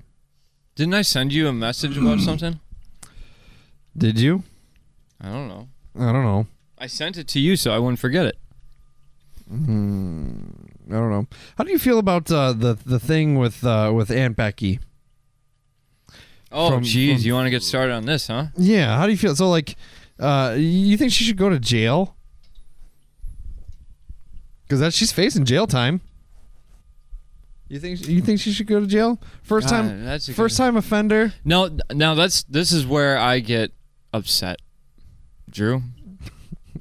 Didn't I send you a message about something? Did you? I don't know. I don't know. I sent it to you so I wouldn't forget it. I don't know. How do you feel about the thing with Aunt Becky? Oh, From- jeez, you want to get started on this, huh? Yeah. How do you feel? So you think she should go to jail? Because she's facing jail time. You think she should go to jail? First time offender. No, now this is where I get upset, Drew.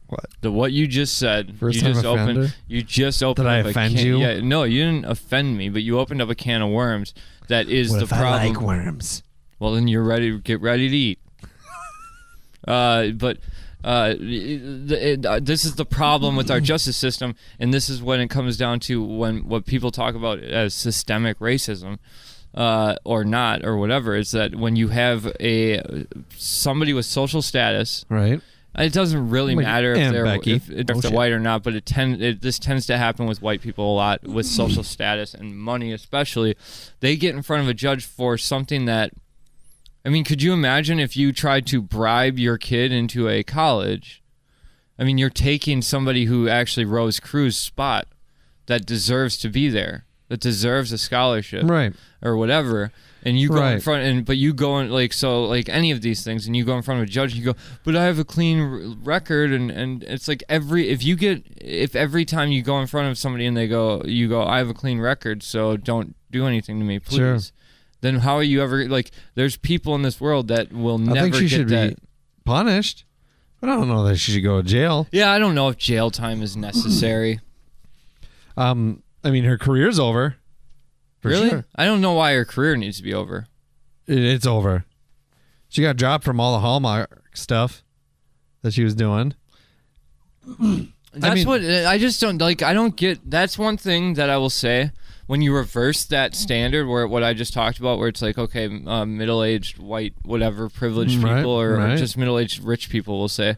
What? What you just said. First time offender? You just opened. Did I up offend a can, you? Yeah, no, you didn't offend me, but you opened up a can of worms. That is What the if problem. I like worms? Well, then get ready to eat. But this is the problem with our justice system, and this is when it comes down to what people talk about as systemic racism. Or not, or whatever, is that when you have somebody with social status, Right. it doesn't really matter if they're white or not, but this tends to happen with white people a lot, with social status and money especially. They get in front of a judge for something that, I mean, could you imagine if you tried to bribe your kid into a college? I mean, you're taking somebody who actually Rose Crew's spot that deserves to be there, that deserves a scholarship, Right. or whatever, and you go in front, but you go in like any of these things, and you go in front of a judge, and you go, but I have a clean record, and it's like if every time you go in front of somebody and you go, I have a clean record, so don't do anything to me, please. Sure. Then how are you ever There's people in this world that will never. I think she get should that. be punished, but I don't know that she should go to jail. Yeah, I don't know if jail time is necessary. I mean, her career's over. For Really? sure. I don't know why her career needs to be over. It's over. She got dropped from all the Hallmark stuff that she was doing. That's what I just don't like. I don't get. That's one thing that I will say. When you reverse that standard, where what I just talked about, where it's like, okay, middle-aged, white, whatever, privileged people, or just middle-aged rich people, will say,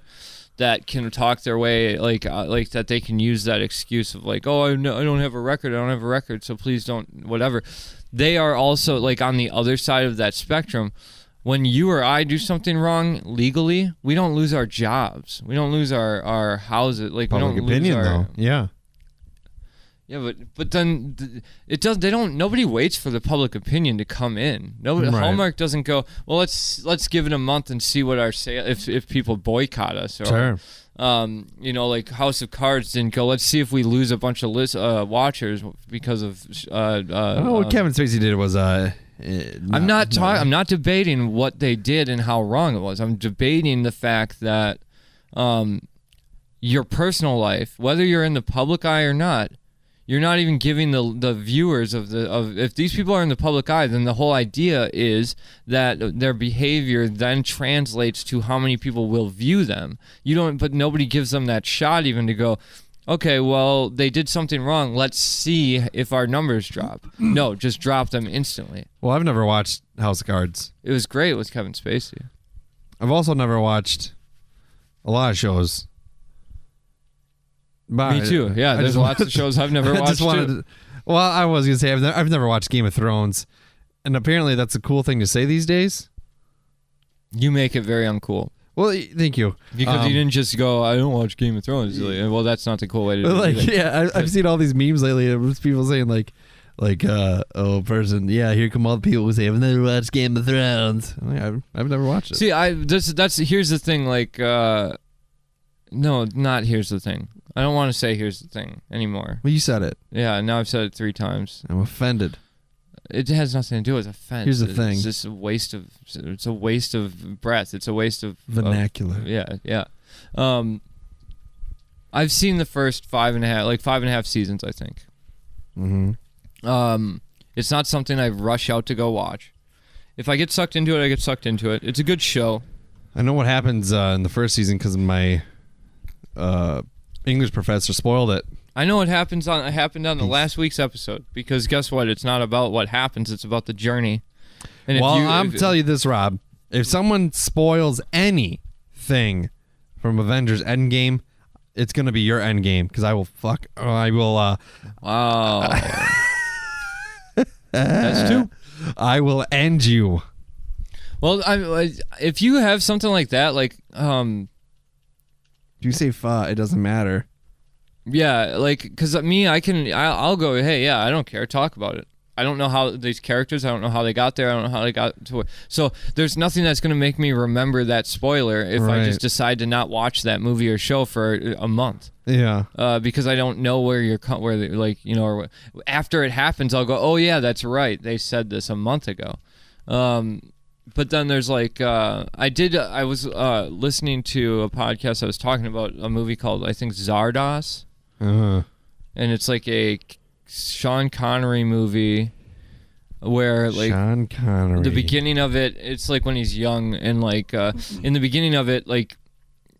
that can talk their way, like that they can use that excuse of like, oh, I don't have a record, so please don't, whatever. They are also like on the other side of that spectrum. When you or I do something wrong legally, we don't lose our jobs. We don't lose our houses. Like Public we don't opinion, lose our, though. Yeah. Yeah, but then it does. They don't. Nobody waits for the public opinion to come in. Nobody. Right. Hallmark doesn't go, well, let's give it a month and see what our if people boycott us. Or, Sure. Like House of Cards didn't go, let's see if we lose a bunch of watchers because of. What Kevin Spacey did was I'm not debating what they did and how wrong it was. I'm debating the fact that your personal life, whether you're in the public eye or not, you're not even giving the viewers of if these people are in the public eye, then the whole idea is that their behavior then translates to how many people will view them. But nobody gives them that shot even to go, okay, well, they did something wrong. Let's see if our numbers drop. No, just drop them instantly. Well, I've never watched House of Cards. It was great with Kevin Spacey. I've also never watched a lot of shows. But Me too. Yeah, there's lots of shows I've never watched. Well, I was gonna say I've never watched Game of Thrones, and apparently that's a cool thing to say these days. You make it very uncool. Well, thank you. Because you didn't just go, I don't watch Game of Thrones. Like, well, that's not the cool way to do it. Yeah, I've seen all these memes lately of people saying person, yeah, here come all the people who say, I've never watched Game of Thrones. I've never watched it. See, here's the thing, no, not here's the thing. I don't want to say here's the thing anymore. Well, you said it. Yeah, now I've said it 3 times. I'm offended. It has nothing to do with offense. Here's the thing. It's just a waste of breath. It's a waste of vernacular. Yeah. I've seen the first 5.5 seasons, I think. Mm-hmm. It's not something I rush out to go watch. If I get sucked into it, I get sucked into it. It's a good show. I know what happens in the first season because my English professor spoiled it. I know it happened on the last week's episode, because guess what? It's not about what happens, it's about the journey. And I'm telling you this, Rob. If someone spoils anything from Avengers Endgame, it's going to be your Endgame, because I will Wow. That's 2. I will end you. Well, if you have something like that, If you say it doesn't matter. Yeah, because I'll go, hey, yeah, I don't care. Talk about it. I don't know how these characters, I don't know how they got there. I don't know how they got to it. So there's nothing that's going to make me remember that spoiler if I just decide to not watch that movie or show for a month. Yeah. Because I don't know or after it happens, I'll go, oh, yeah, that's right. They said this a month ago. But then there's I was listening to a podcast that was talking about a movie called, I think, Zardoz. Uh-huh. And it's like a Sean Connery movie where like Sean Connery. the beginning of it, it's like when he's young, and like in the beginning of it, like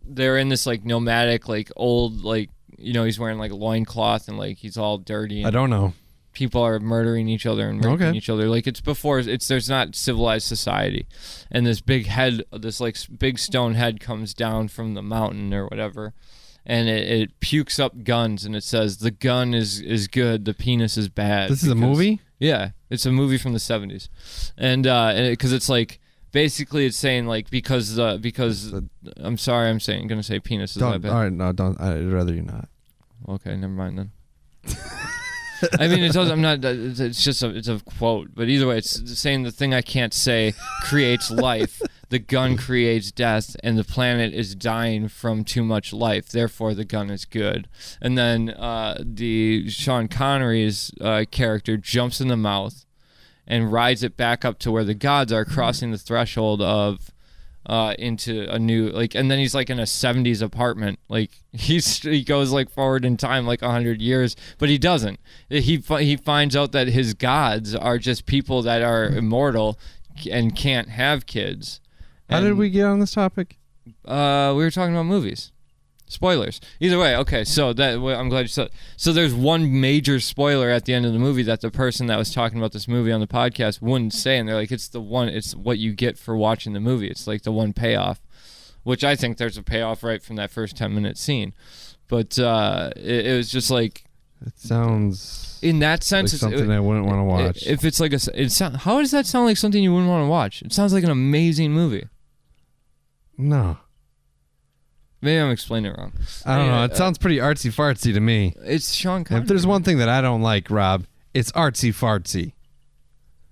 they're in this like nomadic, like old, like he's wearing like a loincloth and like he's all dirty. And I don't know. people are murdering each other and raping each other. Like it's before there's not civilized society, and this big head, this like big stone head comes down from the mountain or whatever, and it pukes up guns, and it says the gun is good, the penis is bad. This is a movie? Yeah, it's a movie from the 70s, and because it's like basically it's saying like because I'm sorry, I'm gonna say penis is Don't. bad. All right, no, don't. I'd rather you not. Okay, never mind then. I mean, I'm not. It's just it's a quote, but either way, it's saying the thing I can't say creates life. The gun creates death, and the planet is dying from too much life. Therefore, the gun is good. And then the Sean Connery's character jumps in the mouth and rides it back up to where the gods are, crossing the threshold of into a new and then he's like in a 70s apartment, like he goes like forward in time like 100 years, but he doesn't. He finds out that his gods are just people that are immortal and can't have kids. How did we get on this topic? We were talking about movies. Spoilers. Either way, okay, so I'm glad you said. So there's one major spoiler at the end of the movie that the person that was talking about this movie on the podcast wouldn't say, and they're like, it's what you get for watching the movie. It's like the one payoff, which I think there's a payoff right from that first 10-minute scene. But it was just like... It sounds... In that sense, like something I wouldn't want to watch. If it's like how does that sound like something you wouldn't want to watch? It sounds like an amazing movie. No. Maybe I'm explaining it wrong. I don't know. It sounds pretty artsy fartsy to me. It's Sean Connery. If there's one thing that I don't like, Rob, it's artsy fartsy.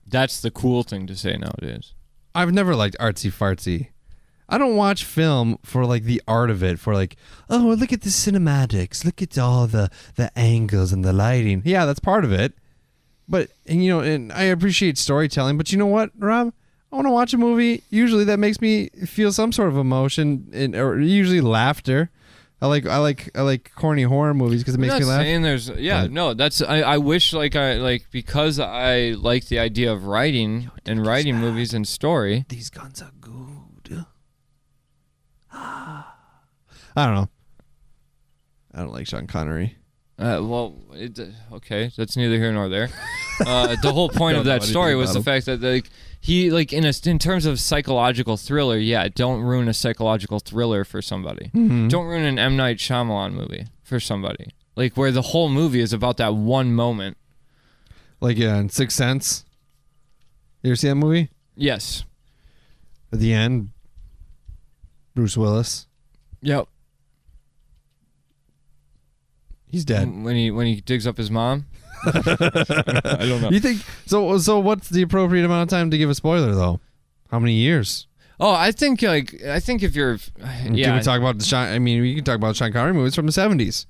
That's the cool thing to say nowadays. I've never liked artsy fartsy. I don't watch film for like the art of it, for like, oh, look at the cinematics, look at all the angles and the lighting. Yeah, that's part of it. But and I appreciate storytelling, but you know what, Rob? I want to watch a movie usually that makes me feel some sort of emotion, or usually laughter. I like corny horror movies because it makes me laugh. Saying there's that's I wish because I like the idea of writing writing movies and story. These guns are good. I don't know. I don't like Sean Connery. Okay, that's neither here nor there. The whole point of that story was the fact that he in terms of psychological thriller, don't ruin a psychological thriller for somebody. Mm-hmm. Don't ruin an M. Night Shyamalan movie for somebody. Like where the whole movie is about that one moment. Like in Sixth Sense. You ever see that movie? Yes. At the end, Bruce Willis. Yep. He's dead. When he digs up his mom. I don't know. You think so? What's the appropriate amount of time to give a spoiler though? How many years? Oh, I think if you're, Can we talk about the Sean? I mean, we can talk about Sean Connery movies from the 70s.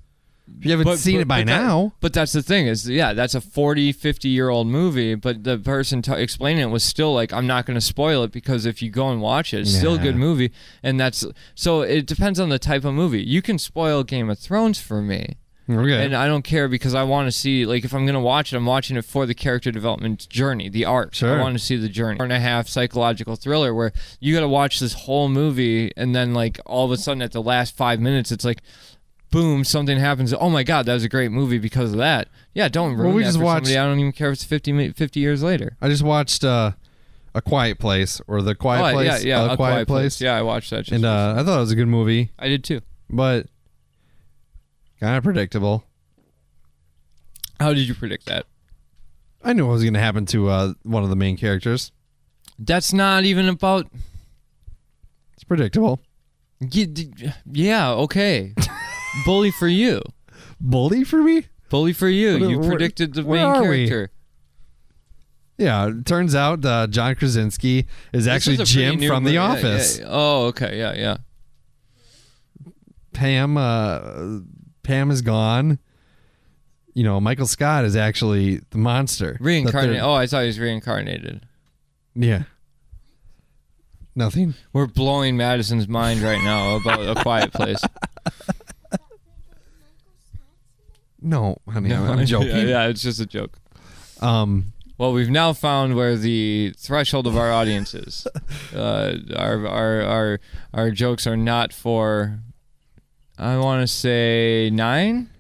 If you haven't seen it by now. But that's the thing is, that's a 40, 50-year-old movie, but the person explaining it was still like, I'm not going to spoil it because if you go and watch it, it's still a good movie. And so it depends on the type of movie. You can spoil Game of Thrones for me. Okay. And I don't care because I want to see, if I'm going to watch it, I'm watching it for the character development journey, the arc. Sure. I want to see the journey. 1.5 psychological thriller where you got to watch this whole movie and then all of a sudden at the last 5 minutes, it's like, boom, something happens. Oh my God, that was a great movie because of that. Yeah, don't ruin that for somebody. I don't even care if it's 50 years later. I just watched A Quiet Place or The Quiet Place. Yeah, A Quiet Place. Yeah, I watched that. And I thought it was a good movie. I did too. But kind of predictable. How did you predict that? I knew what was going to happen to one of the main characters. That's not even about... It's predictable. Yeah, okay. Bully for you. Bully for me? Bully for you. You predicted the main character. Yeah, it turns out John Krasinski is actually Jim from The Office. Yeah. Oh, okay. Yeah. Pam is gone. Michael Scott is actually the monster. Reincarnated. Oh, I thought he was reincarnated. Yeah. Nothing. We're blowing Madison's mind right now about A Quiet Place. No, honey, I'm joking. Yeah, it's just a joke. Well, we've now found where the threshold of our audience is. Our jokes are not for, I want to say 9.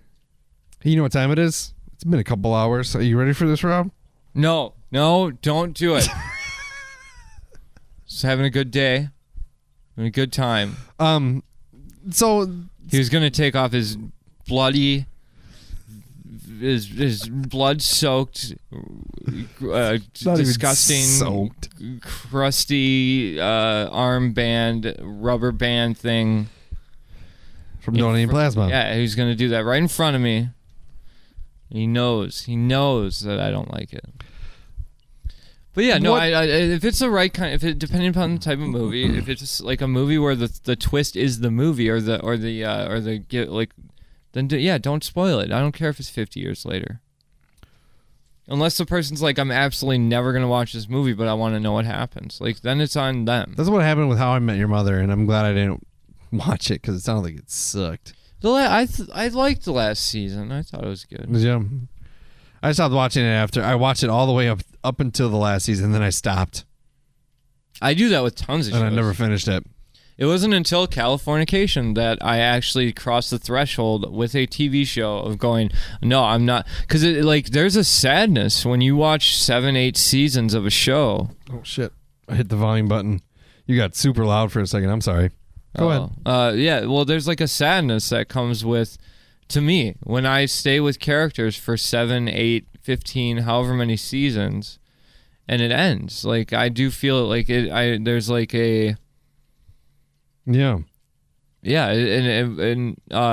You know what time it is? It's been a couple hours. Are you ready for this, Rob? No, don't do it. Just having a good day, having a good time. So He was gonna take off his bloody, his blood-soaked, disgusting, soaked. crusty armband, rubber band thing From donating plasma. Yeah, he was gonna do that right in front of me. He knows that I don't like it. But yeah, no, I if it's the right kind, if it depending upon the type of movie, if it's like a movie where the twist is the movie or the then don't spoil it. I don't care if it's 50 years later. Unless the person's like, I'm absolutely never gonna watch this movie, but I want to know what happens. Like, then it's on them. That's what happened with How I Met Your Mother, and I'm glad I didn't watch it because it sounded like it sucked. I liked the last season. I thought it was good. Yeah. I stopped watching it after I watched it all the way up until the last season, then I stopped. I do that with tons of shows. And I never finished it. It wasn't until Californication that I actually crossed the threshold with a TV show of going, no, I'm not. Because there's a sadness when you watch 7-8 seasons of a show. Oh, shit. I hit the volume button. You got super loud for a second. I'm sorry. Go ahead. Yeah, well, there's like a sadness that comes with, to me, when I stay with characters for 7, 8, 15, however many seasons, and it ends. Like, I do feel like there's like a... Yeah. Yeah,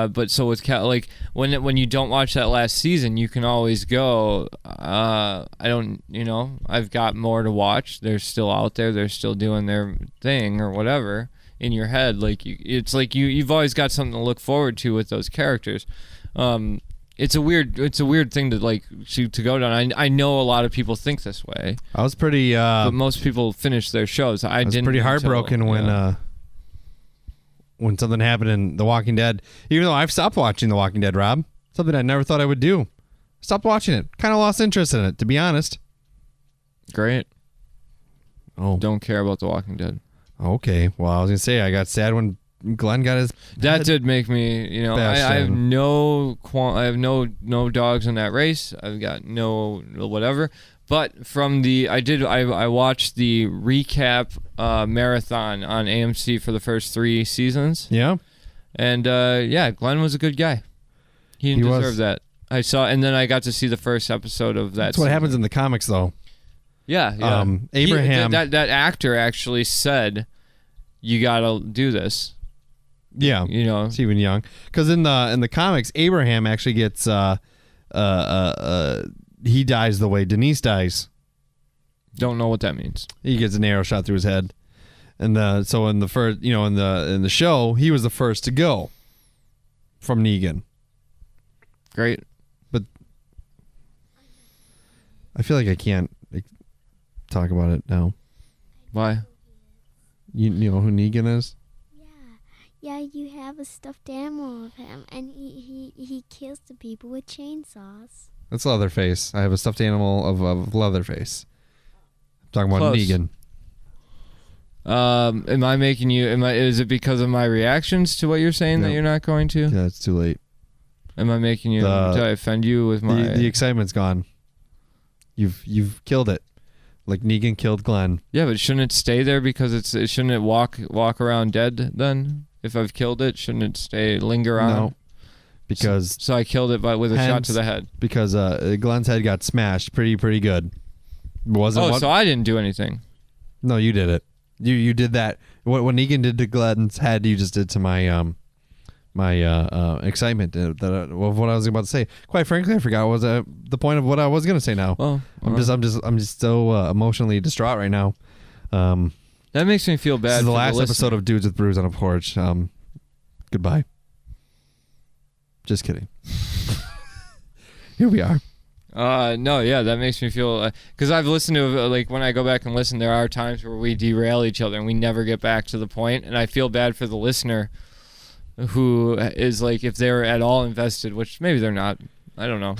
but so with like when you don't watch that last season, you can always go, I don't, I've got more to watch. They're still out there. They're still doing their thing or whatever in your head. Like it's like you've always got something to look forward to with those characters. It's a weird thing to like to go down. I know a lot of people think this way. I was pretty. But most people finish their shows. I was pretty heartbroken when something happened in The Walking Dead. Even though I've stopped watching The Walking Dead, Rob, something I never thought I would do. Stopped watching it. Kind of lost interest in it, to be honest. Great. Oh, don't care about The Walking Dead. Okay. Well, I was gonna say I got sad when Glenn got his. That did make me, I have no dogs in that race. I've got no whatever. But from I watched the recap marathon on AMC for the first 3 seasons. Yeah. And Glenn was a good guy. He deserved that. I saw, and then I got to see the first episode of that. That's what happens in the comics, though. Yeah. Abraham. That actor actually said, "You gotta do this." Yeah. Stephen Young, because in the comics, Abraham actually gets he dies the way Denise dies. Don't know what that means. He gets an arrow shot through his head, and so in the first, in the show, he was the first to go from Negan. Great, but I feel like I can't talk about it now. Why? You know who Negan is? Yeah, you have a stuffed animal of him, and he kills the people with chainsaws. That's Leatherface. I have a stuffed animal of Leatherface. I'm talking about Negan. Am I making you? Is it because of my reactions to what you're saying that you're not going to? Yeah, it's too late. Am I making you? Did I offend you with my? The excitement's gone. You've killed it, like Negan killed Glenn. Yeah, but shouldn't it stay there because shouldn't it walk around dead then? If I've killed it, shouldn't it linger on? No. Because so I killed it with a shot to the head. Because Glenn's head got smashed pretty good. So I didn't do anything. No, you did it. You did that. What Negan did to Glenn's head, you just did to my excitement of what I was about to say. Quite frankly, I forgot what was the point of what I was going to say now. Well, I'm just so emotionally distraught right now. That makes me feel bad. This is the last listener. episode of Dudes with Brews on a Porch. Goodbye. Just kidding. Here we are. No, yeah, that makes me feel because I've listened to when I go back and listen, there are times where we derail each other and we never get back to the point, and I feel bad for the listener who is if they're at all invested, which maybe they're not. I don't know.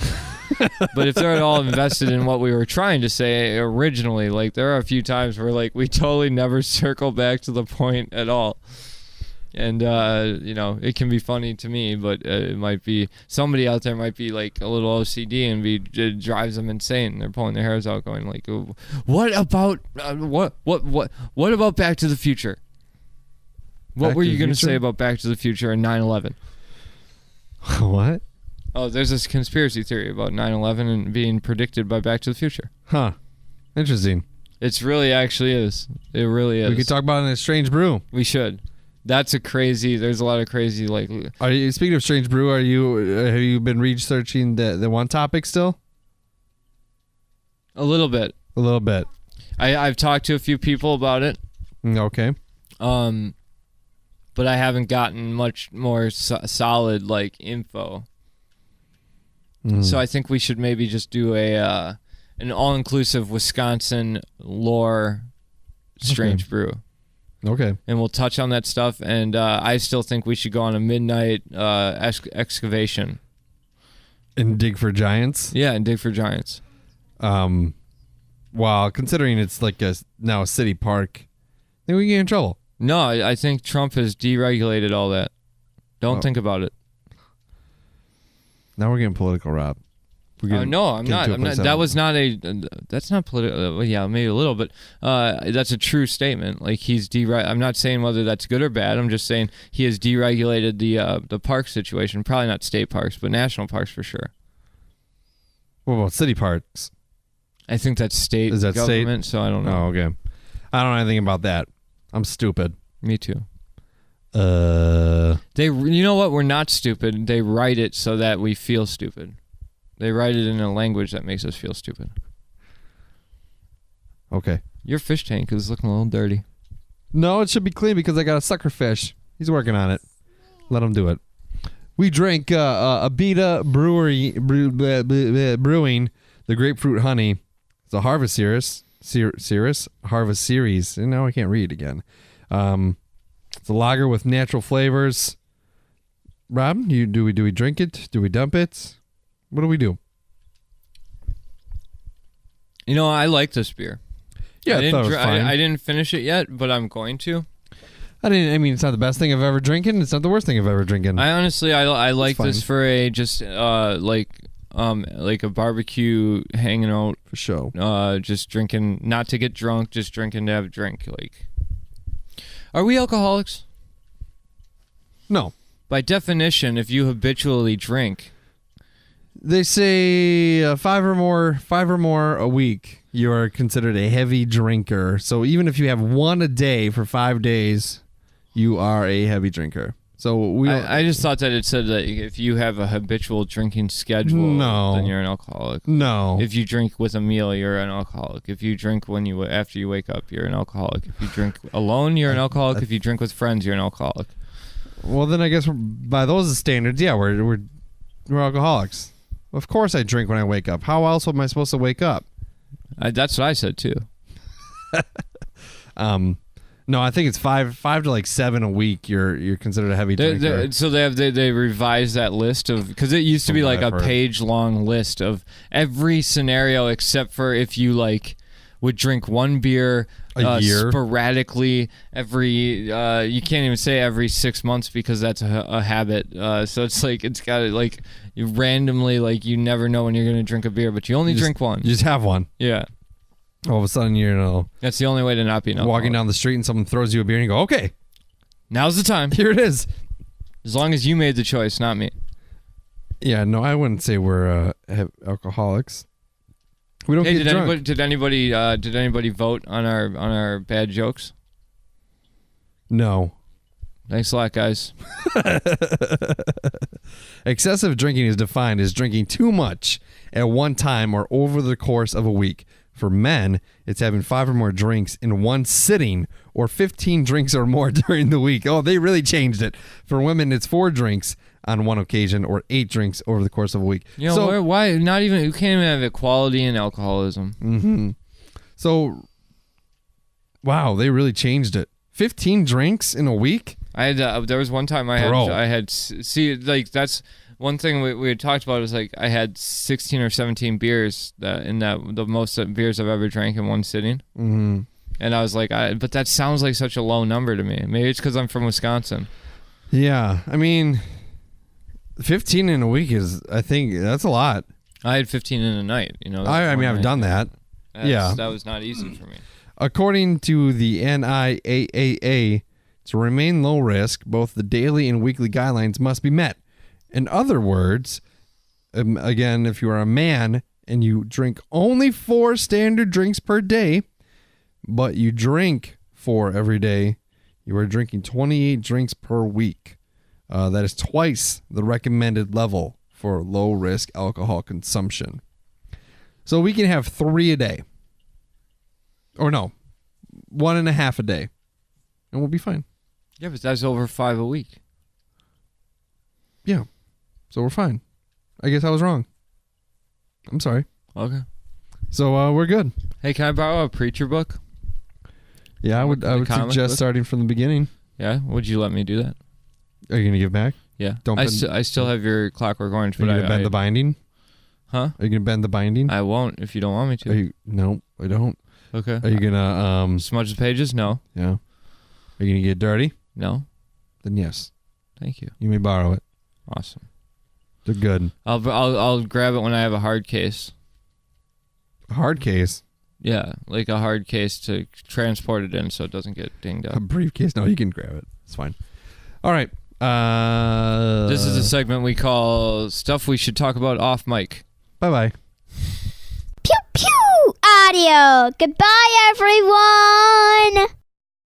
But if they're at all invested in what we were trying to say originally, like there are a few times where like we totally never circle back to the point at all. And, it can be funny to me, but it might be somebody out there might be like a little OCD and it drives them insane. They're pulling their hairs out going like, what about Back to the Future? What were you going to say about Back to the Future and 9/11? What? Oh, there's this conspiracy theory about 9/11 and being predicted by Back to the Future. Huh. Interesting. It's really actually is. It really is. We could talk about it in a Strange Brew. We should. There's a lot of crazy like. Are you speaking of Strange Brew? Have you been researching the one topic still? A little bit. A little bit. I've talked to a few people about it. Okay. But I haven't gotten much more solid like info. So I think we should maybe just do an all-inclusive Wisconsin lore Strange Brew. Okay. And we'll touch on that stuff. And I still think we should go on a midnight excavation. And dig for giants? Yeah, and dig for giants. Well, considering it's like now a city park, I think we get in trouble. No, I think Trump has deregulated all that. Don't think about it. Now we're getting political, Rob. No, I'm not. That was not that's not political. Well, yeah, maybe a little, but that's a true statement. Like he's I'm not saying whether that's good or bad. I'm just saying he has deregulated the park situation. Probably not state parks, but national parks for sure. What about city parks? I think that's state government, so I don't know. Oh, okay. I don't know anything about that. I'm stupid. Me too. You know what? We're not stupid. They write it so that we feel stupid. They write it in a language that makes us feel stupid. Okay. Your fish tank is looking a little dirty. No, it should be clean because I got a sucker fish. He's working on it. Let him do it. We drank Abita Brewing, the Grapefruit Honey. It's a Harvest Series. Harvest Series. And now I can't read again. It's a lager with natural flavors. Rob, do we drink it? Do we dump it? What do we do? I like this beer. Yeah, I thought it was fine. I didn't finish it yet, but I'm going to. I mean, it's not the best thing I've ever drinking. It's not the worst thing I've ever drinking. I honestly, I like this for a just like a barbecue hanging out for show. Just drinking, not to get drunk, just drinking to have a drink. Like, are we alcoholics? No. By definition, if you habitually drink, they say 5 or more a week, you are considered a heavy drinker. So even if you have one a day for 5 days, you are a heavy drinker. So I just thought that it said that if you have a habitual drinking schedule, then you're an alcoholic. No. If you drink with a meal, you're an alcoholic. If you drink after you wake up, you're an alcoholic. If you drink alone, you're an alcoholic. If you drink with friends, you're an alcoholic. Well, then I guess by those standards, yeah, we're alcoholics. Of course I drink when I wake up. How else am I supposed to wake up? That's what I said too. No, I think it's 5 to like 7 a week. You're considered a heavy drinker. So they revised that list of, because it used to be like a page long list of every scenario except for if you like would drink one beer a year sporadically every you can't even say every 6 months because that's a habit. So it's like it's got like you randomly, like you never know when you're gonna drink a beer, but you only drink one. You just have one. Yeah. All of a sudden, that's the only way to not be an alcoholic. Walking down the street and someone throws you a beer and you go, okay, now's the time. Here it is. As long as you made the choice, not me. Yeah, no, I wouldn't say we're alcoholics. We don't get drunk. Did anybody vote on our bad jokes? No. Thanks a lot, guys. Excessive drinking is defined as drinking too much at one time or over the course of a week. For men, it's having 5 or more drinks in one sitting or 15 drinks or more during the week. Oh, they really changed it. For women, it's 4 drinks on one occasion or 8 drinks over the course of a week. Why not even, you can't even have equality in alcoholism. Mm-hmm. So, wow, they really changed it. 15 drinks in a week? There was one time I had that's One thing we had talked about was like I had 16 or 17 beers the most beers I've ever drank in one sitting. Mm-hmm. And I was like, but that sounds like such a low number to me. Maybe it's because I'm from Wisconsin. Yeah, I mean, 15 in a week I think that's a lot. I had 15 in a night. I mean, I've done that. Yeah. That was not easy for me. According to the NIAAA, to remain low risk, both the daily and weekly guidelines must be met. In other words, again, if you are a man and you drink only 4 standard drinks per day, but you drink 4 every day, you are drinking 28 drinks per week. That is twice the recommended level for low risk alcohol consumption. So we can have 3 a day. Or no, 1.5 a day. And we'll be fine. Yeah, but that's over 5 a week. Yeah. So we're fine. I guess I was wrong. I'm sorry. Okay. So we're good. Hey, can I borrow a preacher book? Yeah, I would suggest starting from the beginning. Yeah? Would you let me do that? Are you going to give back? Yeah. Don't I still have your Clockwork Orange, Are you but going to bend the binding? Huh? Are you going to bend the binding? I won't if you don't want me to. No, I don't. Okay. Are you going to... smudge the pages? No. Yeah. Are you going to get dirty? No. Then yes. Thank you. You may borrow it. Awesome. They're good. I'll grab it when I have a hard case. A hard case? Yeah, like a hard case to transport it in so it doesn't get dinged up. A briefcase? No, you can grab it. It's fine. All right. This is a segment we call Stuff We Should Talk About Off Mic. Bye-bye. Pew pew audio. Goodbye, everyone.